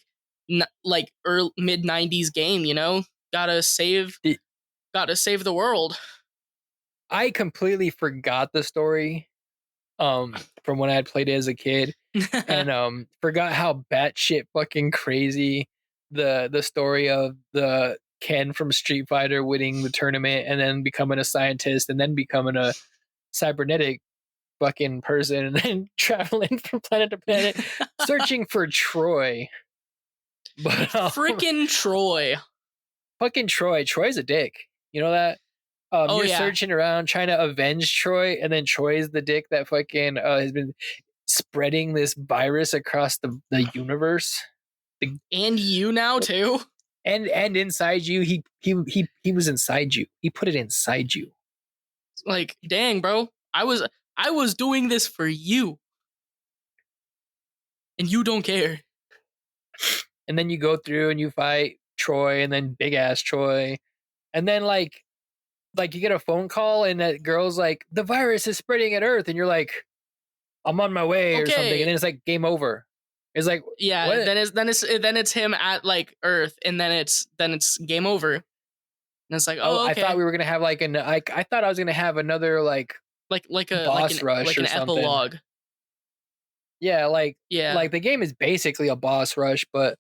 S2: early mid 90s game. Gotta save the world.
S1: I completely forgot the story from when I had played it as a kid, and forgot how batshit fucking crazy the story of the Ken from Street Fighter winning the tournament and then becoming a scientist and then becoming a cybernetic fucking person and then traveling from planet to planet searching for Troy. But
S2: freaking Troy.
S1: Fucking Troy. Troy's a dick. You know that? You're searching around trying to avenge Troy, and then Troy's the dick that fucking has been spreading this virus across the universe.
S2: And you now too.
S1: And inside you, he was inside you. He put it inside you.
S2: Like, dang, bro. I was doing this for you. And you don't care.
S1: And then you go through and you fight Troy and then big ass Troy. And then like you get a phone call and that girl's like, the virus is spreading at Earth, and you're like, I'm on my way or something, and then it's like game over. It's like,
S2: yeah,
S1: what?
S2: then it's him at like Earth, and then it's game over. And it's like, okay.
S1: I thought we were gonna have like I thought I was gonna have another like a boss rush
S2: like
S1: or
S2: an
S1: something.
S2: epilogue.
S1: Yeah, like the game is basically a boss rush, but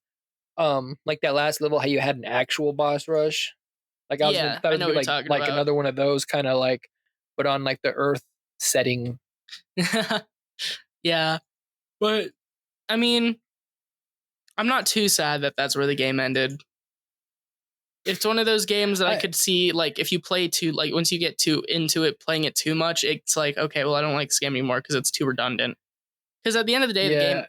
S1: like that last level, how you had an actual boss rush. Like I thought it would be like another one of those kind of like, but on like the Earth setting.
S2: Yeah, but I mean, I'm not too sad that that's where the game ended. It's one of those games that I could see, like, if you play too, like, once you get too into it, playing it too much, it's like, okay, well, I don't like this game anymore because it's too redundant. Because at the end of the day,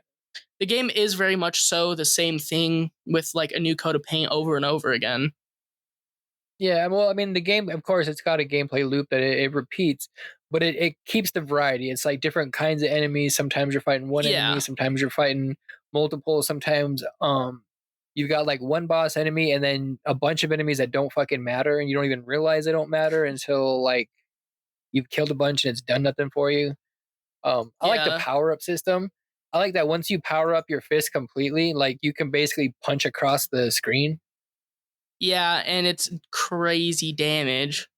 S2: the game is very much so the same thing with like a new coat of paint over and over again.
S1: Yeah, well, I mean, the game, of course, it's got a gameplay loop that it repeats, but it keeps the variety. It's like different kinds of enemies. Sometimes you're fighting one enemy, sometimes you're fighting multiple, sometimes you've got like one boss enemy and then a bunch of enemies that don't fucking matter, and you don't even realize they don't matter until like you've killed a bunch and it's done nothing for you. I like the power-up system. I like that once you power up your fist completely, like you can basically punch across the screen.
S2: Yeah, and it's crazy damage.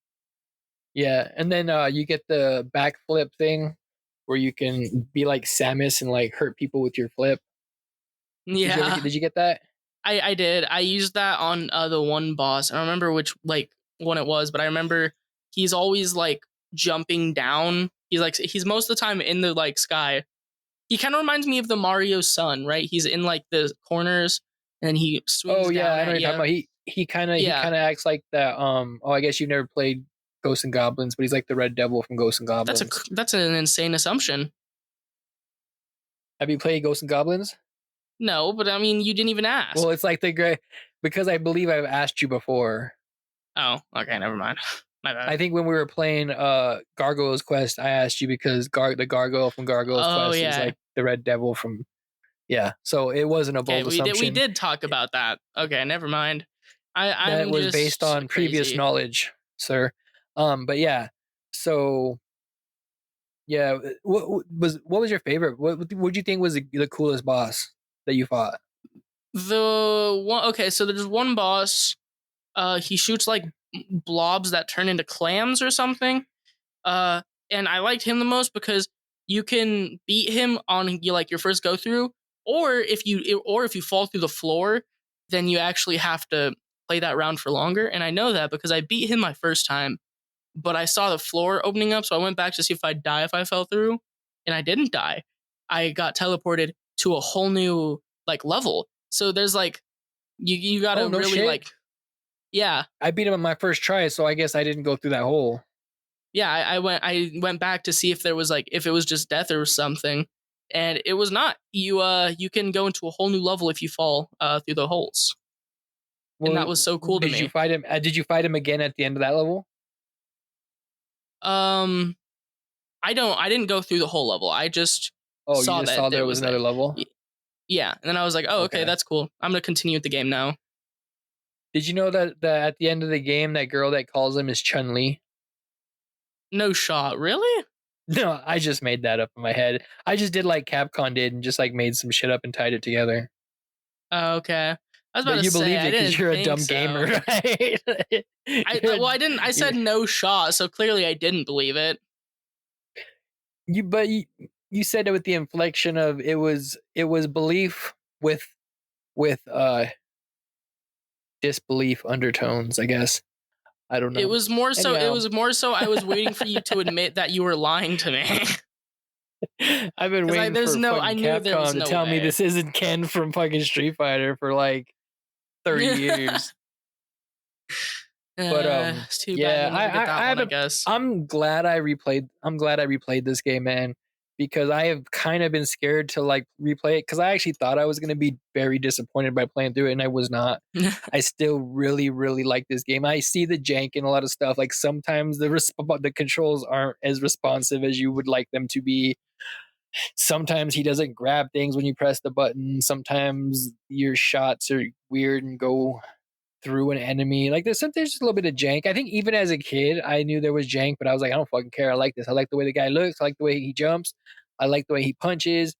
S1: Yeah, and then you get the backflip thing where you can be like Samus and like hurt people with your flip.
S2: Yeah.
S1: Did you get that?
S2: I did. I used that on the one boss. I don't remember which like one it was, but I remember he's always like jumping down. He's most of the time in the like sky. He kind of reminds me of the Mario son, right? He's in like the corners and he swings
S1: Oh yeah,
S2: down
S1: I know
S2: at
S1: what you're talking
S2: you.
S1: about. He
S2: Yeah,
S1: kind of acts like that. I guess you've never played Ghosts and Goblins, but he's like the Red Devil from Ghosts and Goblins.
S2: that's an insane assumption.
S1: Have you played Ghosts and Goblins?
S2: No, but I mean, you didn't even ask.
S1: Well, it's like the great because I believe I've asked you before.
S2: Oh, okay, never mind. My
S1: I
S2: bad.
S1: think when we were playing Gargoyle's Quest, I asked you because the gargoyle from Gargoyle's
S2: Oh
S1: Quest is
S2: yeah.
S1: like the Red Devil from So it wasn't a
S2: Okay,
S1: bold
S2: we
S1: assumption.
S2: did talk about that. Okay, never mind.
S1: That
S2: I'm
S1: was based
S2: just
S1: on previous
S2: crazy.
S1: knowledge, sir. But yeah. So yeah, what was your favorite? What do you think was the coolest boss that you fought?
S2: The one okay, so there's one boss. He shoots like blobs that turn into clams or something. Uh, and I liked him the most because you can beat him on your first go through, or if you fall through the floor, then you actually have to play that round for longer. And I know that because I beat him my first time, but I saw the floor opening up, so I went back to see if I'd die if I fell through, and I didn't die. I got teleported to a whole new like level. So there's like you
S1: Oh
S2: gotta
S1: no
S2: really
S1: shit!
S2: like yeah.
S1: I beat him on my first try, so I guess I didn't go through that hole.
S2: Yeah, I went back to see if there was like if it was just death or something, and it was not. You can go into a whole new level if you fall through the holes, and that
S1: Well,
S2: was so cool to
S1: did you
S2: me.
S1: fight him? Did you fight him again at the end of that level?
S2: Um, I didn't go through the whole level. I just
S1: Oh, you
S2: saw
S1: just saw
S2: that it
S1: there was
S2: was
S1: another
S2: there.
S1: level.
S2: Yeah, and then I was like, oh okay,
S1: Okay.
S2: that's cool. I'm gonna continue with the game now.
S1: Did you know that at the end of the game, that girl that calls him is Chun Li?
S2: No shot, really?
S1: No, I just made that up in my head. I just did like Capcom did and just like made some shit up and tied it together.
S2: Okay, I was about
S1: But
S2: to
S1: you
S2: say
S1: believed
S2: I
S1: it because
S2: didn't
S1: you're a
S2: think
S1: dumb gamer,
S2: so.
S1: right?
S2: Well, I didn't. I
S1: You're,
S2: said no shot, so clearly I didn't believe it.
S1: but you said it with the inflection of it was belief with with disbelief undertones, I guess. I don't
S2: It
S1: know.
S2: was more so. It
S1: Anyhow,
S2: was more so. I was waiting for you to admit that you were lying to me,
S1: I've been
S2: because
S1: waiting for
S2: I
S1: fucking
S2: knew there was
S1: Capcom to
S2: no
S1: tell me
S2: way.
S1: this isn't Ken from fucking Street Fighter for like 30 years. But
S2: It's too bad
S1: yeah,
S2: you'll never get that
S1: I
S2: one,
S1: have
S2: I
S1: a
S2: guess.
S1: I'm glad I replayed this game, man, because I have kind of been scared to like replay it because I actually thought I was going to be very disappointed by playing through it, and I was not. I still really really like this game. I see the jank in a lot of stuff. Like sometimes the controls aren't as responsive as you would like them to be. Sometimes he doesn't grab things when you press the button. Sometimes your shots are weird and go through an enemy. Like there's just a little bit of jank. I think even as a kid, I knew there was jank, but I was like, I don't fucking care. I like this. I like the way the guy looks. I like the way he jumps. I like the way he punches.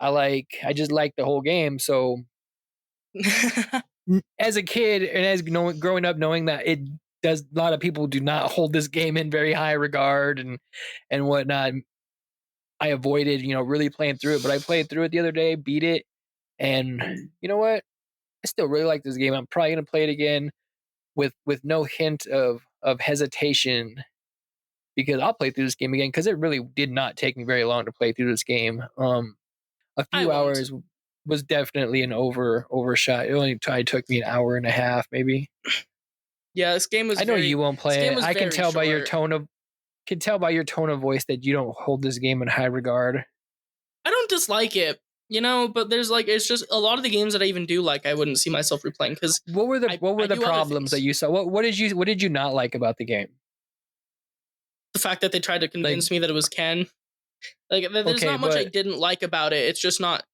S1: I just like the whole game. So as a kid and growing up knowing that it does, a lot of people do not hold this game in very high regard and whatnot. I avoided, really playing through it, but I played through it the other day, beat it, and you know what? I still really like this game. I'm probably gonna play it again with no hint of hesitation because I'll play through this game again because it really did not take me very long to play through this game. A
S2: I
S1: few
S2: won't.
S1: hours was definitely an overshot. It only probably took me an hour and a half, maybe.
S2: Yeah,
S1: I know you won't
S2: this
S1: play
S2: game
S1: it.
S2: was
S1: I can
S2: very
S1: tell by your
S2: short.
S1: tone of voice that you don't hold this game in high regard.
S2: I don't dislike it, but there's like it's just a lot of the games that I even do like I wouldn't see myself replaying because
S1: What were
S2: I
S1: the
S2: do other
S1: problems that
S2: things.
S1: you saw? What did you not like about the game?
S2: The fact that they tried to
S1: Like
S2: convince me that it was Ken, like there's
S1: okay,
S2: not much I
S1: but
S2: didn't like about it. It's just not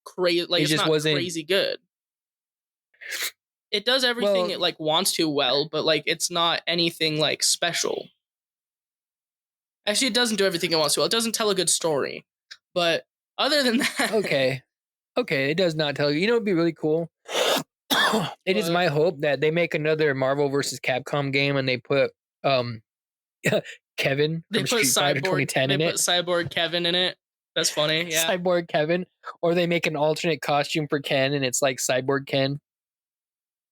S2: crazy. Like
S1: it
S2: it's
S1: just
S2: not
S1: wasn't
S2: crazy good. It does everything
S1: well.
S2: it like wants to well, but like it's not anything like special. Actually, it doesn't do everything it wants to well. It doesn't tell a good story, but other than that,
S1: Okay, okay, it does not tell you. You know, it'd be really cool. It is
S2: what
S1: my hope that they make another Marvel versus Capcom game and they put um Kevin from Street Fighter
S2: They
S1: 2010 in
S2: put
S1: it,
S2: Cyborg Kevin in it. That's funny. Yeah,
S1: Cyborg Kevin, or they make an alternate costume for Ken and it's like Cyborg Ken,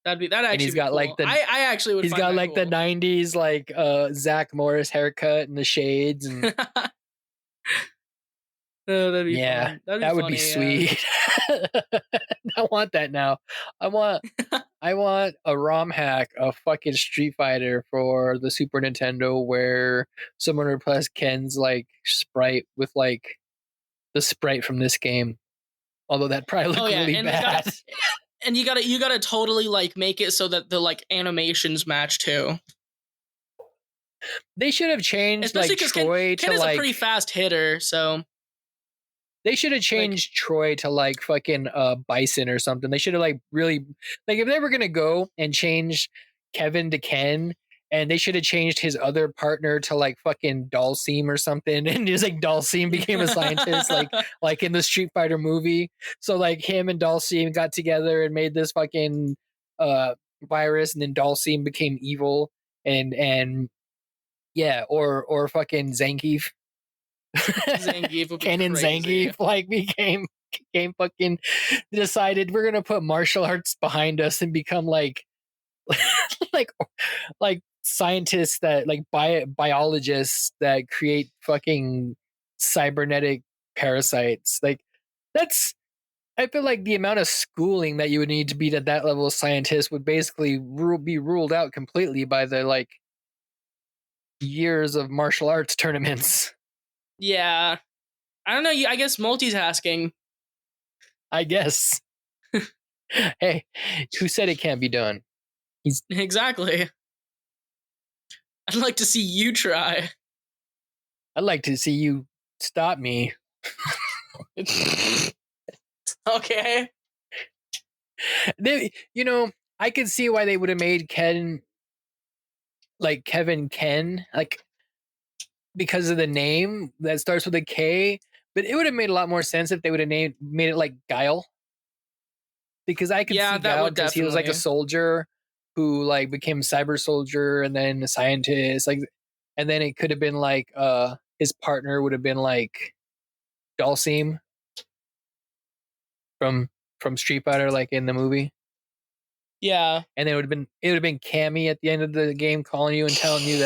S2: that'd
S1: and
S2: actually be cool. I actually would
S1: he's
S2: find
S1: got
S2: that
S1: like the
S2: cool.
S1: 90s like Zach Morris haircut and the shades and
S2: Oh, that'd be
S1: Yeah,
S2: fun. That'd be
S1: that would be
S2: funny. Yeah.
S1: sweet. I want that now. I want I want a ROM hack of fucking Street Fighter for the Super Nintendo where someone replaced Ken's like sprite with like the sprite from this game. Although that probably
S2: Oh
S1: looked
S2: yeah,
S1: really
S2: and you gotta
S1: bad.
S2: you gotta totally like make it so that the like animations match too.
S1: They should have changed
S2: Especially
S1: like
S2: because
S1: Troy
S2: Ken
S1: to
S2: is a pretty
S1: like
S2: fast hitter, so
S1: they should have
S2: like
S1: changed Troy to like fucking Bison or something. They should have like really like if they were gonna go and change Kevin to Ken, and they should have changed his other partner to like fucking Dalsim or something. And just like Dalsim became a scientist, like in the Street Fighter movie. So like him and Dalsim got together and made this fucking virus, and then Dalsim became evil and yeah, or fucking Zangief.
S2: Zangief would be
S1: Ken and
S2: crazy.
S1: Zangief like became fucking decided we're gonna put martial arts behind us and become like like like scientists that like biologists that create fucking cybernetic parasites. Like that's I feel like the amount of schooling that you would need to be at that level of scientist would basically be ruled out completely by the like years of martial arts tournaments.
S2: Yeah. I don't know, I guess multitasking.
S1: I guess. Hey, who said it can't be done?
S2: Exactly. I'd like to see you try.
S1: I'd like to see you stop me.
S2: Okay.
S1: They, I could see why they would have made Ken like Kevin Ken, like because of the name that starts with a K. But it would have made a lot more sense if they would have made it like Guile, because I could
S2: Yeah,
S1: see
S2: that
S1: Guile
S2: would
S1: because he was like a
S2: definitely.
S1: soldier who like became cyber soldier and then a scientist, like, and then it could have been like his partner would have been like Dalsim from Street Fighter, like in the movie.
S2: Yeah.
S1: And then it would have been Cammy at the end of the game calling you and telling you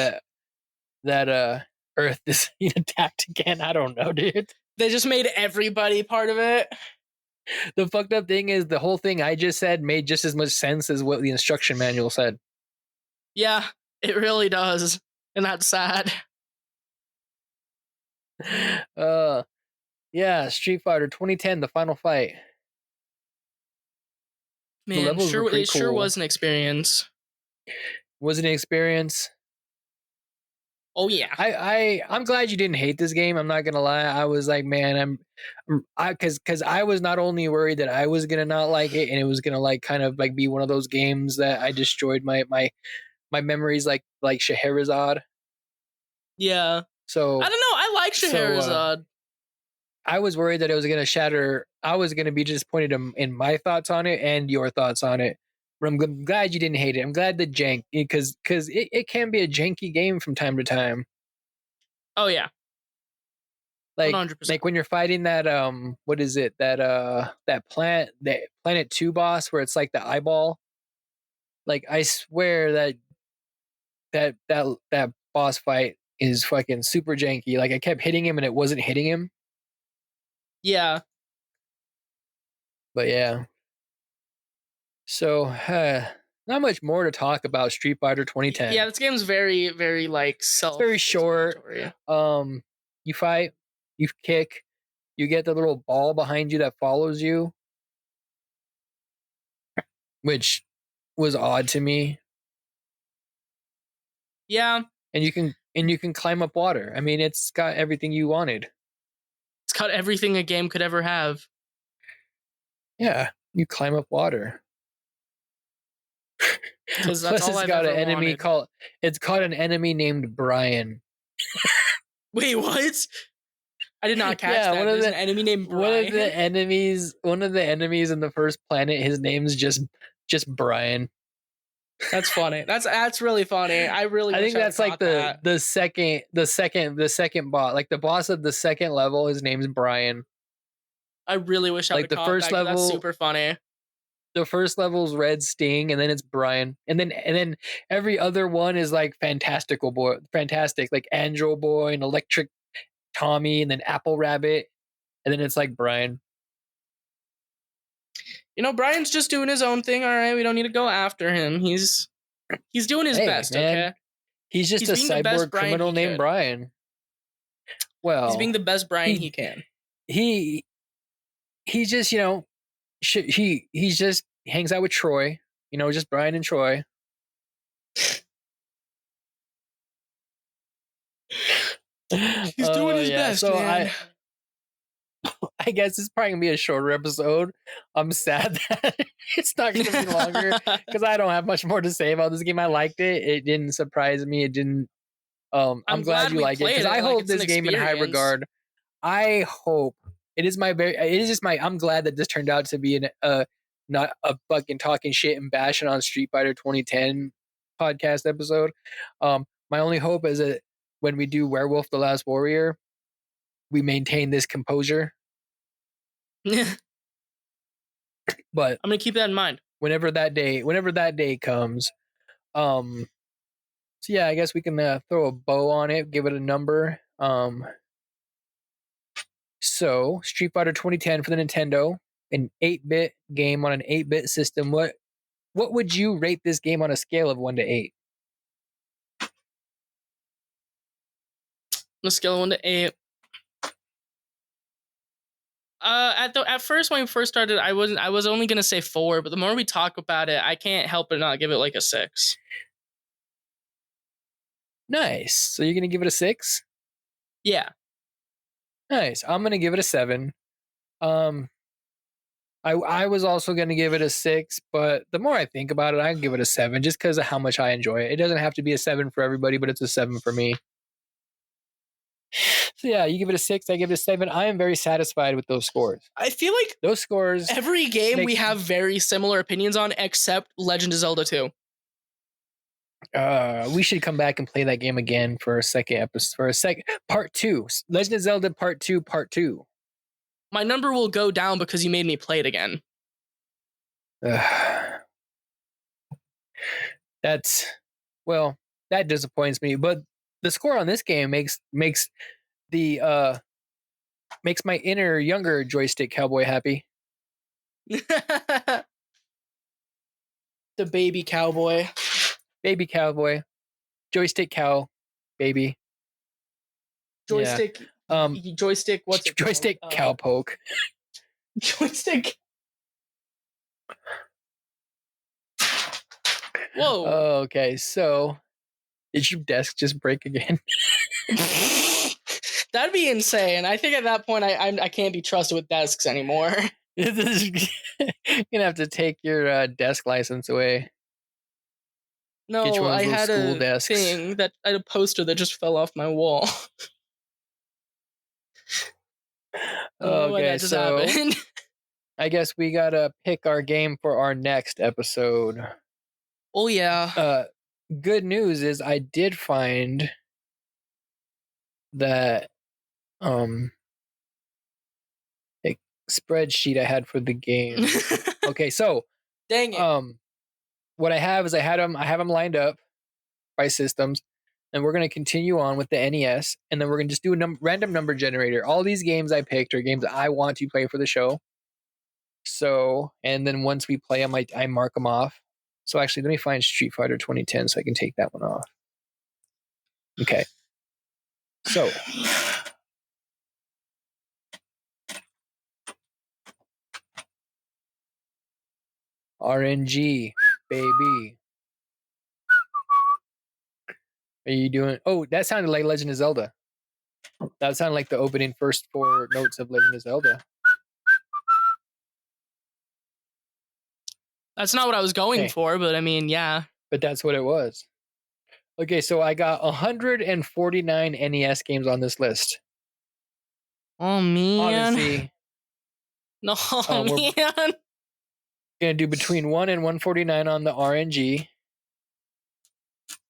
S1: that Earth is being attacked again. I don't know, dude.
S2: They just made everybody part of it.
S1: The fucked up thing is the whole thing I just said made just as much sense as what the instruction manual said.
S2: Yeah, it really does. And that's sad.
S1: Uh yeah, Street Fighter 2010, the final fight. The
S2: Man,
S1: levels were pretty
S2: it sure
S1: cool.
S2: was an experience.
S1: Was it an experience?
S2: Oh yeah.
S1: I'm glad you didn't hate this game. I'm not gonna lie. I was like, man, because I was not only worried that I was gonna not like it, and it was gonna like kind of like be one of those games that I destroyed my memories like Scheherazade.
S2: Yeah.
S1: So
S2: I don't know. I like
S1: so
S2: Scheherazade.
S1: I was worried that it was gonna shatter. I was gonna be disappointed in my thoughts on it and your thoughts on it. But I'm glad you didn't hate it. I'm glad the jank because it can be a janky game from time to time.
S2: Oh yeah.
S1: like
S2: 100%.
S1: like when you're fighting that what is it that planet 2 boss where it's like the eyeball, like I swear that boss fight is fucking super janky. Like I kept hitting him and it wasn't hitting him.
S2: Yeah.
S1: But yeah, so not much more to talk about Street Fighter 2010.
S2: Yeah, this game's very, very like
S1: It's very short. You fight, you kick, you get the little ball behind you that follows you, which was odd to me.
S2: Yeah.
S1: And you can climb up water. I mean, it's got everything you wanted.
S2: It's got everything a game could ever have.
S1: Yeah, you climb up water.
S2: Because that's
S1: Plus,
S2: all
S1: it's
S2: I've
S1: got
S2: ever
S1: an enemy
S2: wanted.
S1: it's called an enemy named Brian.
S2: Wait, what? I did not catch
S1: Yeah,
S2: that. There's an enemy named Brian.
S1: one of the enemies in the first planet, his name's just Brian.
S2: That's funny. That's really funny. I really
S1: I
S2: wish
S1: think
S2: I would have
S1: that's like
S2: caught that.
S1: the second boss, like the boss of the second level. His name's Brian.
S2: I really wish I would
S1: Like
S2: have caught that because that's super funny.
S1: the first level's Red Sting, and then it's Brian, and then every other one is like fantastic, like Angel Boy and Electric Tommy, and then Apple Rabbit. And then it's like Brian.
S2: Brian's just doing his own thing. All right, we don't need to go after him. He's doing his best.
S1: Man,
S2: okay,
S1: he's just a cyborg criminal named Brian. Well,
S2: he's being the best Brian he can.
S1: He just he just hangs out with Troy. Just Brian and Troy.
S2: He's doing his best,
S1: so
S2: man.
S1: I guess it's probably gonna be a shorter episode. I'm sad that it's not gonna be longer because I don't have much more to say about this game. I liked it. It didn't surprise me. It didn't. I'm glad you like it because I hold this game in high regard. I hope it is just my. I'm glad that this turned out to be not a fucking talking shit and bashing on Street Fighter 2010 podcast episode. My only hope is that when we do Werewolf: The Last Warrior, we maintain this composure. But
S2: I'm gonna keep that in mind.
S1: Whenever that day comes, so yeah, I guess we can throw a bow on it, give it a number. So Street Fighter 2010 for the Nintendo, an 8-bit game on an 8-bit system. What would you rate this game on a scale of 1 to 8?
S2: On a scale of 1 to 8. At first when we first started, I was only gonna say 4, but the more we talk about it, I can't help but not give it like a 6.
S1: Nice. So you're gonna give it a 6?
S2: Yeah.
S1: Nice. I'm gonna give it a 7. I was also gonna give it a 6, but the more I think about it, I can give it a 7 just because of how much I enjoy it. It doesn't have to be a 7 for everybody, but it's a 7 for me. So yeah, you give it a 6, I give it a 7. I am very satisfied with those scores.
S2: I feel like
S1: those scores.
S2: Every game we have very similar opinions on, except Legend of Zelda 2.
S1: We should come back and play that game again for a second episode, part 2. Legend of Zelda part 2.
S2: My number will go down because you made me play it again.
S1: That disappoints me, but the score on this game makes my inner younger joystick cowboy happy.
S2: The baby cowboy.
S1: Baby cowboy. Joystick cow baby.
S2: Joystick.
S1: Yeah.
S2: Joystick. What's it?
S1: Joystick cowpoke.
S2: Joystick. Whoa.
S1: Okay, so did your desk just break again?
S2: That'd be insane. I think at that point I can't be trusted with desks anymore.
S1: You're gonna have to take your desk license away.
S2: No, I had a thing that I had a poster that just fell off my wall.
S1: Okay, so I guess we gotta pick our game for our next episode.
S2: Oh yeah.
S1: Good news is I did find that a spreadsheet I had for the game. Okay, so
S2: dang it.
S1: What I have is I have them lined up by systems, and we're going to continue on with the NES, and then we're going to just do a random number generator. All these games I picked are games I want to play for the show. So, and then once we play them, I mark them off. So actually, let me find Street Fighter 2010 so I can take that one off. Okay. So. RNG, baby. Are you doing? Oh, that sounded like Legend of Zelda. That sounded like the opening first 4 notes of Legend of Zelda.
S2: That's not what I was going for, but I mean, yeah.
S1: But that's what it was. Okay, so I got 149 NES games on this list.
S2: Oh, man.
S1: Obviously.
S2: No, man.
S1: Gonna do between 1 and 149 on the RNG.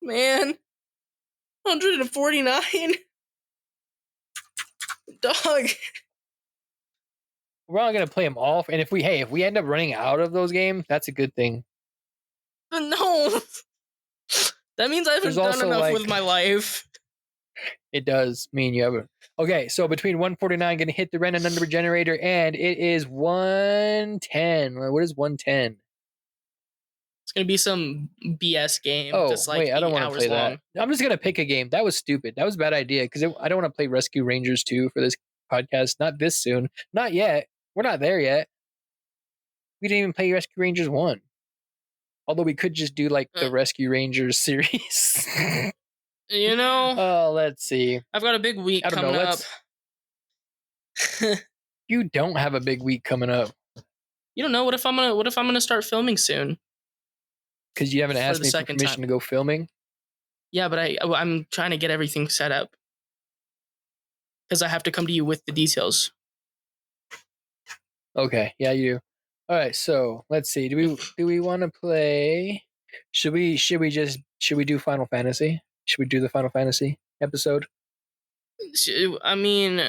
S2: Man. 149? Dog.
S1: We're not gonna play them all, and if we end up running out of those games, that's a good thing.
S2: But no, that means I haven't done enough with my life.
S1: It does mean you haven't. Okay, so between 149 going to hit the random number generator, and it is 110. What is 110?
S2: It's gonna be some BS game
S1: Oh,
S2: that's like
S1: wait, I don't
S2: 8
S1: want to
S2: hours
S1: play
S2: long.
S1: that. I'm just going to pick a game. That was stupid. That was a bad idea because I don't want to play Rescue Rangers 2 for this podcast. Not this soon. Not yet. We're not there yet. We didn't even play Rescue Rangers 1. Although we could just do like the Rescue Rangers series.
S2: You know,
S1: Oh, let's see.
S2: I've got a big week
S1: I don't
S2: coming
S1: know.
S2: up.
S1: You don't have a big week coming up
S2: You don't know. What if I'm gonna start filming soon?
S1: because you haven't
S2: For
S1: asked
S2: the
S1: me for
S2: second
S1: permission
S2: time.
S1: to go filming.
S2: Yeah, but I'm trying to get everything set up because I have to come to you with the details.
S1: Okay, yeah, you do. All right, so let's see. Do we want to play? Should we do Final Fantasy? Should we do the Final Fantasy episode?
S2: I mean,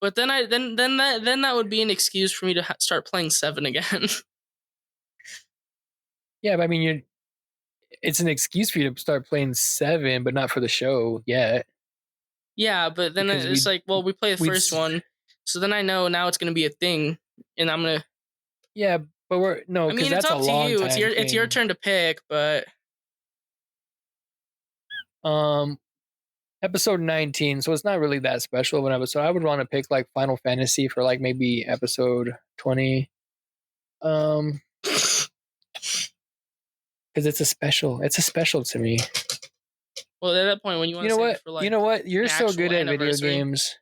S2: but then that would be an excuse for me to start playing 7 again.
S1: Yeah, but I mean, it's an excuse for you to start playing 7, but not for the show yet.
S2: Yeah, but then
S1: Because
S2: it's like, well, we play the first one, so then I know now it's gonna be a thing, and I'm gonna.
S1: Yeah, but I mean,
S2: it's
S1: that's
S2: up
S1: a
S2: to
S1: long
S2: you.
S1: time
S2: It's your
S1: thing.
S2: turn to pick, but
S1: episode 19, so it's not really that special of an episode. I would want to pick like Final Fantasy for like maybe episode 20. Because it's a special to me.
S2: well, at that point when you want
S1: You
S2: to
S1: know
S2: save
S1: what?
S2: it for like
S1: You know what? You're
S2: an
S1: so
S2: actual
S1: good at video
S2: anniversary.
S1: games.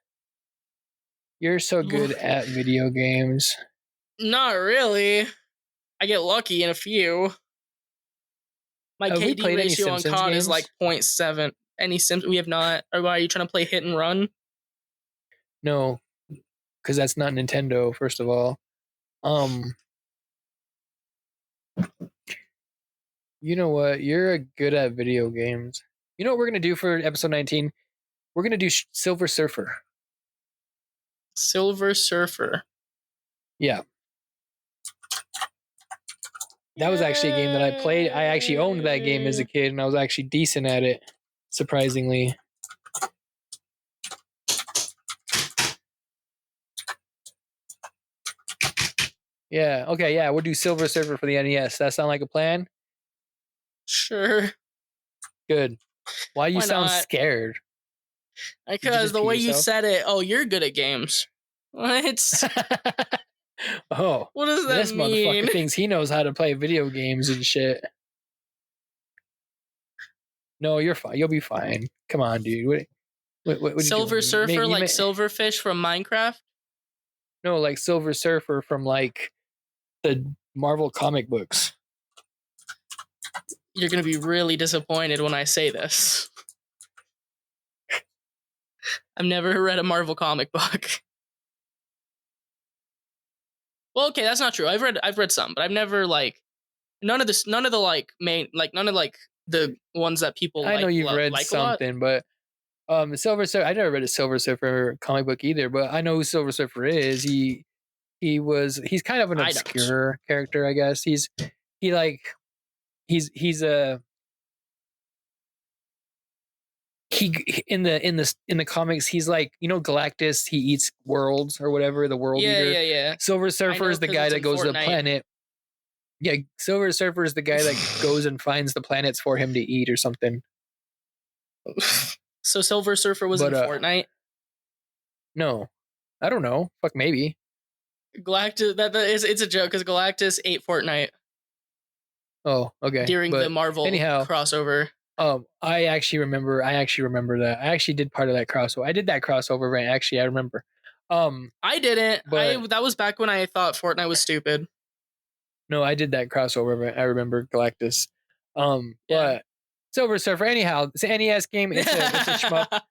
S1: You're so good at video games.
S2: Not really. I get lucky in a few. My
S1: Have we
S2: KD
S1: played any
S2: ratio on
S1: Simpsons
S2: COD is
S1: games?
S2: like 0.7. Any Sims we have not. Or why are you trying to play hit and run?
S1: No, because that's not Nintendo. First of all, you know what? You're good at video games. You know what we're gonna do for episode 19? We're gonna do Silver Surfer.
S2: Silver Surfer.
S1: Yeah. That was actually a game that I played. I actually owned that game as a kid, and I was actually decent at it, surprisingly. Yeah, okay, yeah, we'll do Silver Surfer for the NES. That sound like a plan?
S2: Sure.
S1: Good. Why you
S2: Why
S1: sound
S2: not?
S1: scared?
S2: Because the way you said it, oh, you're good at games. What?
S1: Oh,
S2: What does that
S1: this
S2: mean?
S1: motherfucker thinks he knows how to play video games and shit. No, you're fine. You'll be fine. Come on, dude. What
S2: Silver Surfer, like Silverfish from Minecraft?
S1: No, like Silver Surfer from like the Marvel comic books.
S2: You're going to be really disappointed when I say this. I've never read a Marvel comic book. Well, okay, that's not true. I've read some, but I've never like none of the like main like none of like the ones that people
S1: I know you've read
S2: like
S1: something, but Silver Surfer. I never read a Silver Surfer comic book either, but I know who Silver Surfer is. He's kind of an obscure character, I guess. He's a he in the comics. He's like, you know, Galactus. He eats worlds or whatever, the world eater.
S2: Yeah.
S1: Silver Surfer is the guy that goes to the planet. Yeah, Silver Surfer is the guy that goes and finds the planets for him to eat or something.
S2: So Silver Surfer was in Fortnite?
S1: No, I don't know. Fuck, maybe.
S2: Galactus. It's a joke because Galactus ate Fortnite.
S1: Oh, okay.
S2: During the Marvel crossover.
S1: I actually remember that. I actually did part of that crossover. I did that crossover, right? Actually, I remember.
S2: I didn't. That was back when I thought Fortnite was stupid.
S1: No, I did that crossover. I remember Galactus. But Silver Surfer. Anyhow, it's an NES game. It's a shmup,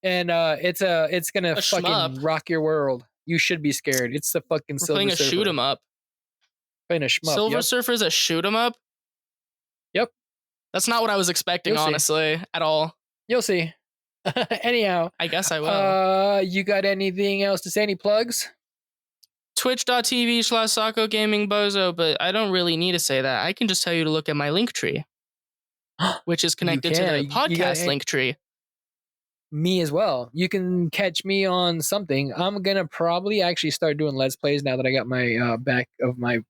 S1: and it's gonna fucking rock your world. You should be scared. It's the fucking Silver Surfer.
S2: Playing a shoot 'em up.
S1: Playing a shmup.
S2: Silver Surfer is a shoot 'em up.
S1: Yep.
S2: That's not what I was expecting, honestly, at all.
S1: You'll see. Anyhow,
S2: I guess I will.
S1: You got anything else to say? Any plugs?
S2: Twitch.tv/Socko Gaming Bozo, but I don't really need to say that. I can just tell you to look at my link tree, which is connected to the podcast link tree.
S1: Me as well. You can catch me on something. I'm gonna probably actually start doing Let's Plays now that I got my back of my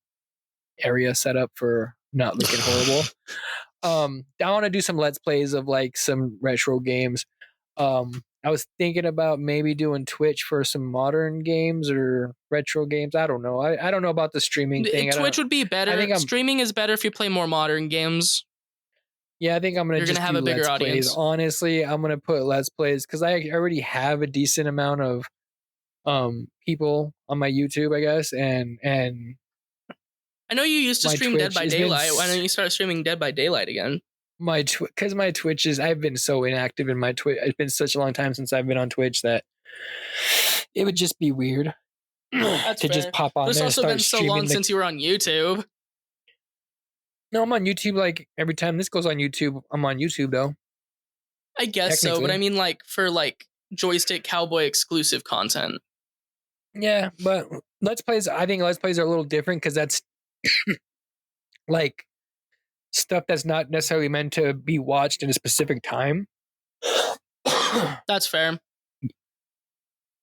S1: area set up for not looking horrible. I want to do some Let's Plays of like some retro games. I was thinking about maybe doing Twitch for some modern games or retro games. I don't know. I don't know about the streaming thing.
S2: Twitch would be better.
S1: I think
S2: streaming is better if you play more modern games.
S1: Yeah, I think I'm gonna just have a bigger Let's Plays. Honestly, I'm gonna put Let's Plays because I already have a decent amount of people on my YouTube, I guess, and
S2: I know you used to stream Dead by Daylight. Why don't you start streaming Dead by Daylight again?
S1: Because my Twitch is, I've been so inactive in my Twitch. It's been such a long time since I've been on Twitch that it would just be weird to fair. Just pop on. It's also been so long
S2: since you were on YouTube.
S1: No, I'm on YouTube like every time this goes on YouTube. I'm on YouTube though.
S2: I guess so, but I mean like for like Joystick Cowboy exclusive content.
S1: Yeah, but Let's Plays, I think Let's Plays are a little different because that's like stuff that's not necessarily meant to be watched in a specific time.
S2: That's fair.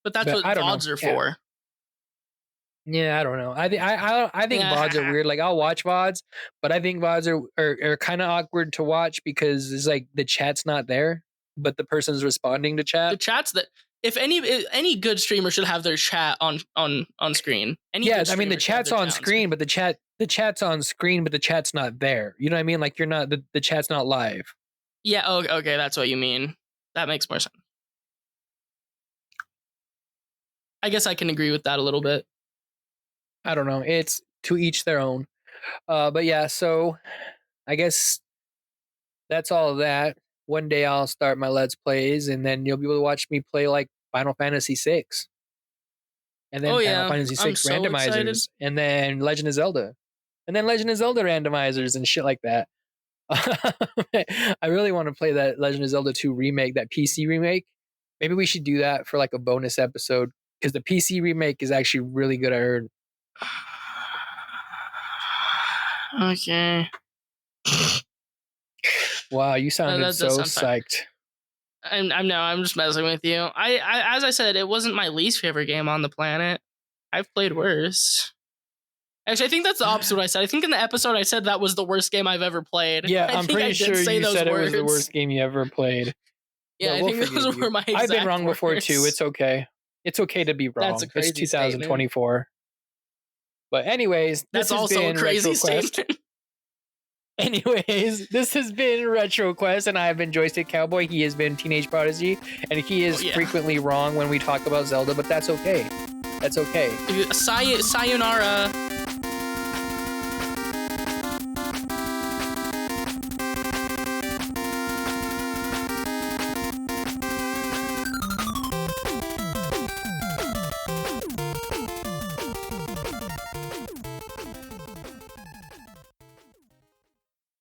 S2: But that's what VODs are for.
S1: Yeah, I don't know. I think VODs are weird. Like I'll watch VODs, but I think VODs are kind of awkward to watch because it's like the chat's not there, but the person's responding to chat.
S2: The chat's that if any good streamer should have their chat on screen.
S1: I mean the chat's on screen, but the chat's on screen, but the chat's not there. You know what I mean? Like you're not the chat's not live.
S2: Yeah. Oh, okay. That's what you mean. That makes more sense. I guess I can agree with that a little bit.
S1: I don't know. It's to each their own. But yeah, so I guess that's all of that. One day I'll start my Let's Plays, and then you'll be able to watch me play like Final Fantasy VI. And then Final Fantasy VI randomizers. And then Legend of Zelda. And then Legend of Zelda randomizers and shit like that. I really want to play that Legend of Zelda 2 remake, that PC remake. Maybe we should do that for like a bonus episode. Because the PC remake is actually really good, I heard.
S2: Okay.
S1: Wow, you sounded so psyched.
S2: I'm just messing with you. I as I said, it wasn't my least favorite game on the planet. I've played worse. Actually, I think that's the opposite of what I said. I think in the episode I said that was the worst game I've ever played.
S1: Yeah, I'm pretty sure you said it was the worst game you ever played.
S2: Yeah, I think those were my exact
S1: I've been wrong before too. It's okay. It's okay to be wrong.
S2: That's a crazy
S1: it's 2024. Statement. But anyways,
S2: that's also a crazy statement.
S1: Anyways, this has been RetroQuest, and I have been Joystick Cowboy. He has been Teenage Prodigy, and he is frequently wrong when we talk about Zelda, but that's okay. That's okay.
S2: Sayonara.